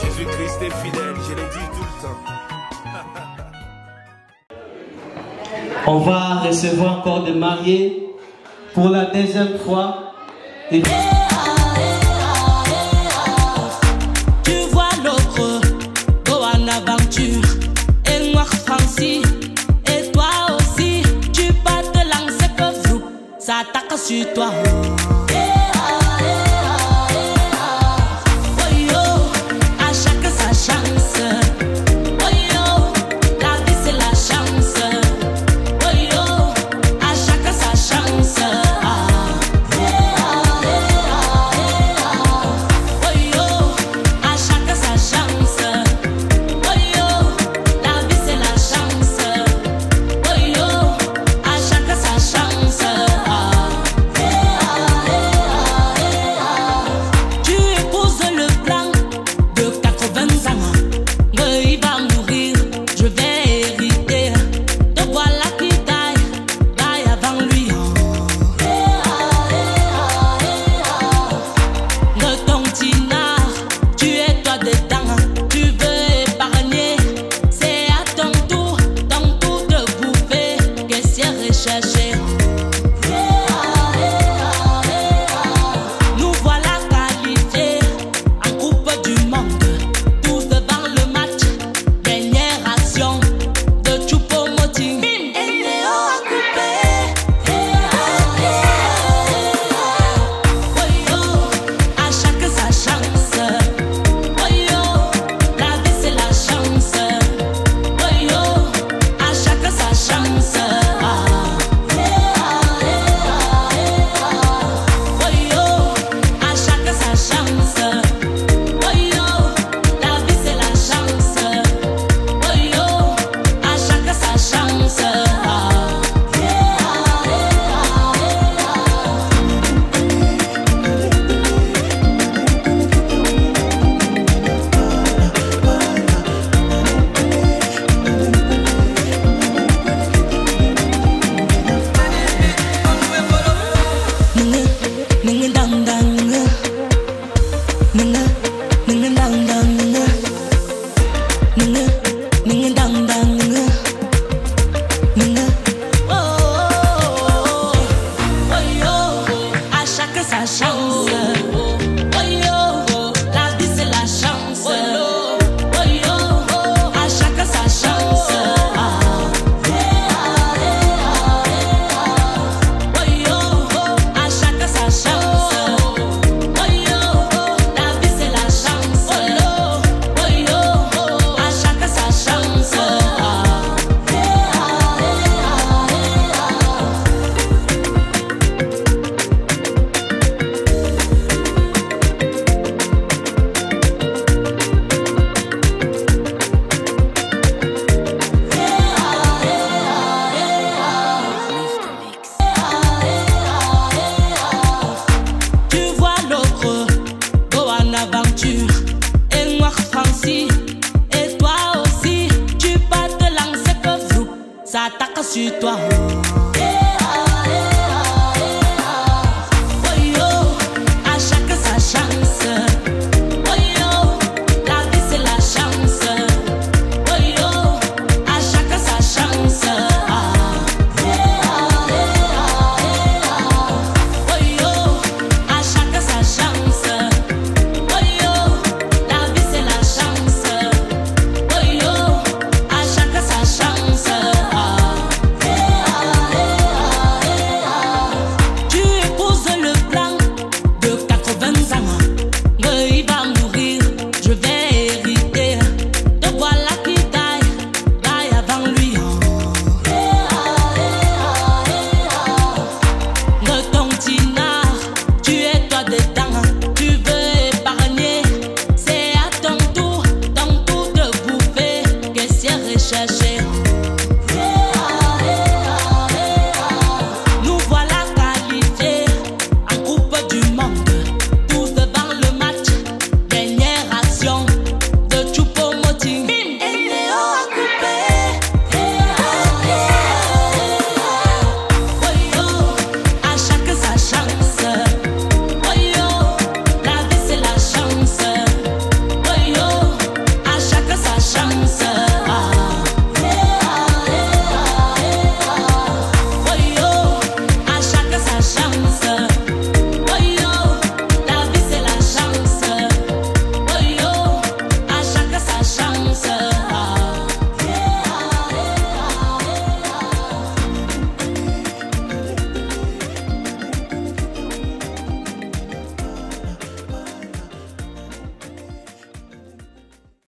J: Jésus-Christ est fidèle, je l'ai dit tout le temps.
I: On va recevoir encore des mariés pour la deuxième fois. Et...
A: Tu vois l'autre, go en aventure, et noir Francis, et toi aussi, tu pas te lancer que vous, ça attaque sur toi. sur toi.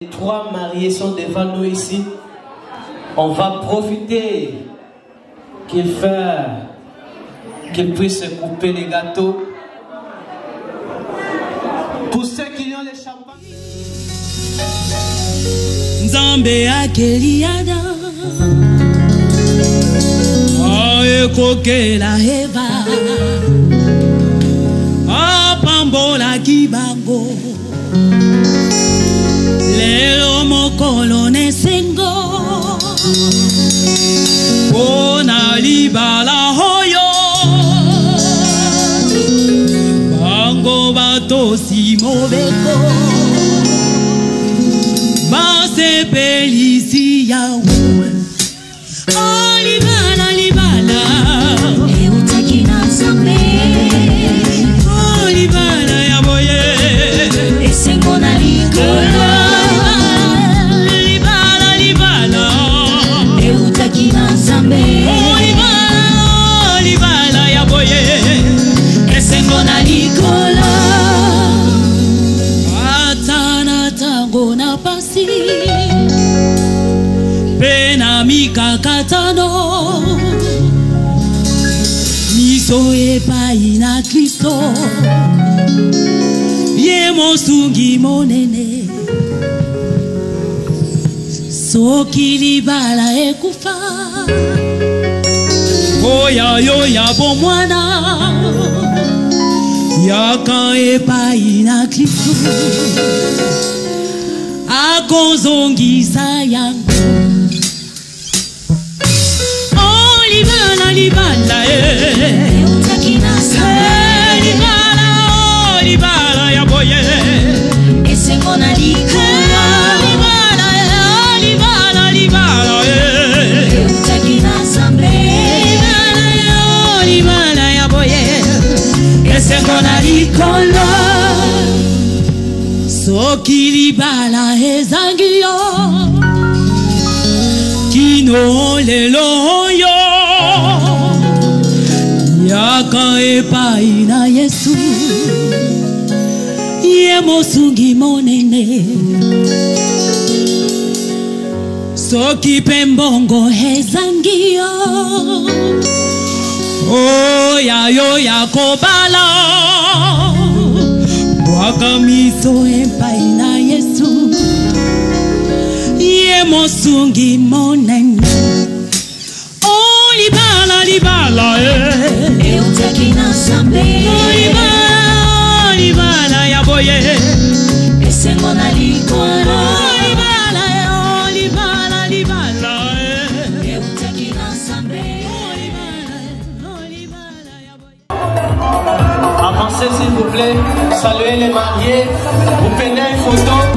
I: Les 3 mariés sont devant nous ici. On va profiter qu'ils puissent couper les gâteaux. Pour ceux qui ont les champagnes.
A: Nzambe akeliada Aekokela heba Apambola kibango Lelo mokolo nesengo Ona libala hoyo Bango bato si mobeko Base pelisi ya uwe Oh libala libala Eutakina zambe Oh libala ya boye Esengo na likola Libala libala Eutakina zambe Oh libala ya boye Esengo na likola Atana tango na pasi Pena mikakatano Miso epai na Kristo Ye mosungi monene Soki libala ekufa Oya yoya bomwana Yaka epai na Kristo Akozongisa yango Oh libala libala Eutakina zambe Libala oh libala ya boye Esengo na likola Libala libala libala Eutakina zambe Libala ya boye Esengo na likola Soki libala ezangio Kino lelo yo Yaka epai na Yesu Ye mosungi monene Soki pembongo ezangio Oya yo ya kobala Wakamiso epai na Yesu Ye mosungi monene Oh libala libala Eutakina zambe Oh libala libala ya boye Esengo na likola Oh libala libala libala Eutakina zambe
I: Vous prenez une photo.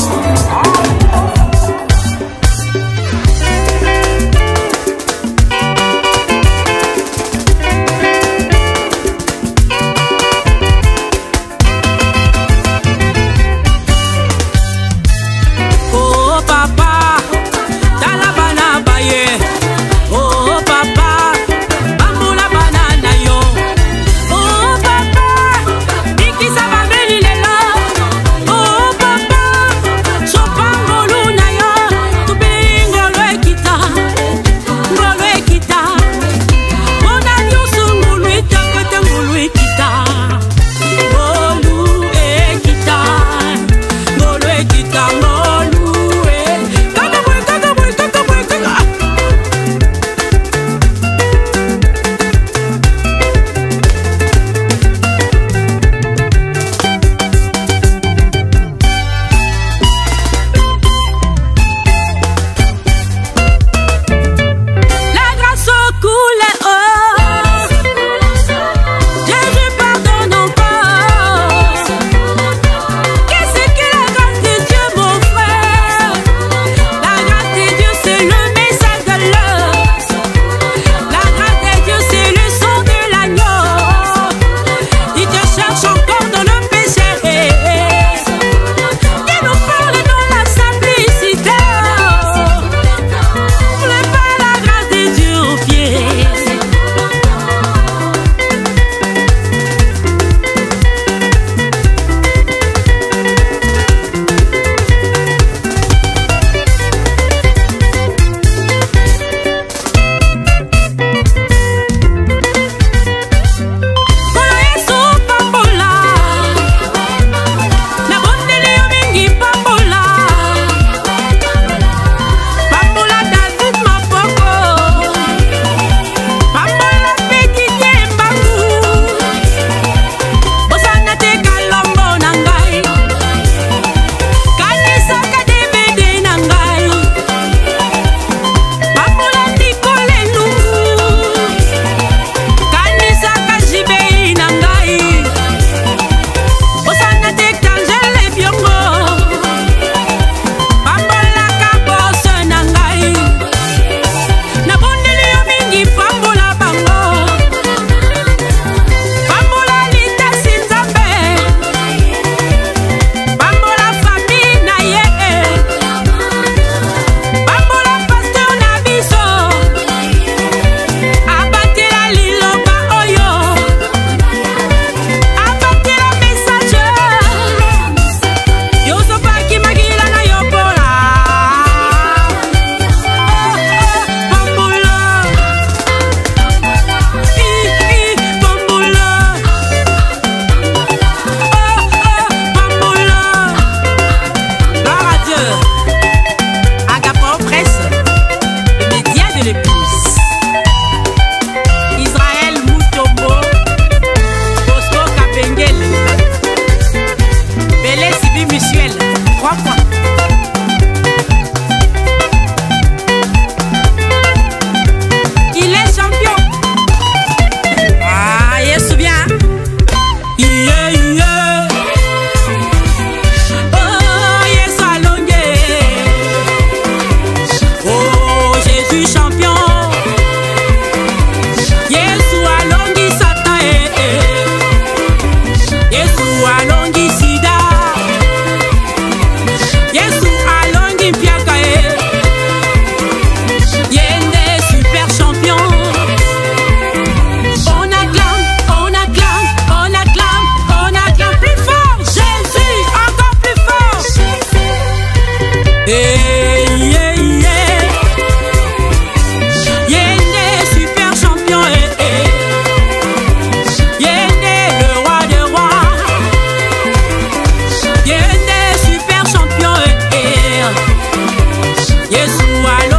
A: Yesu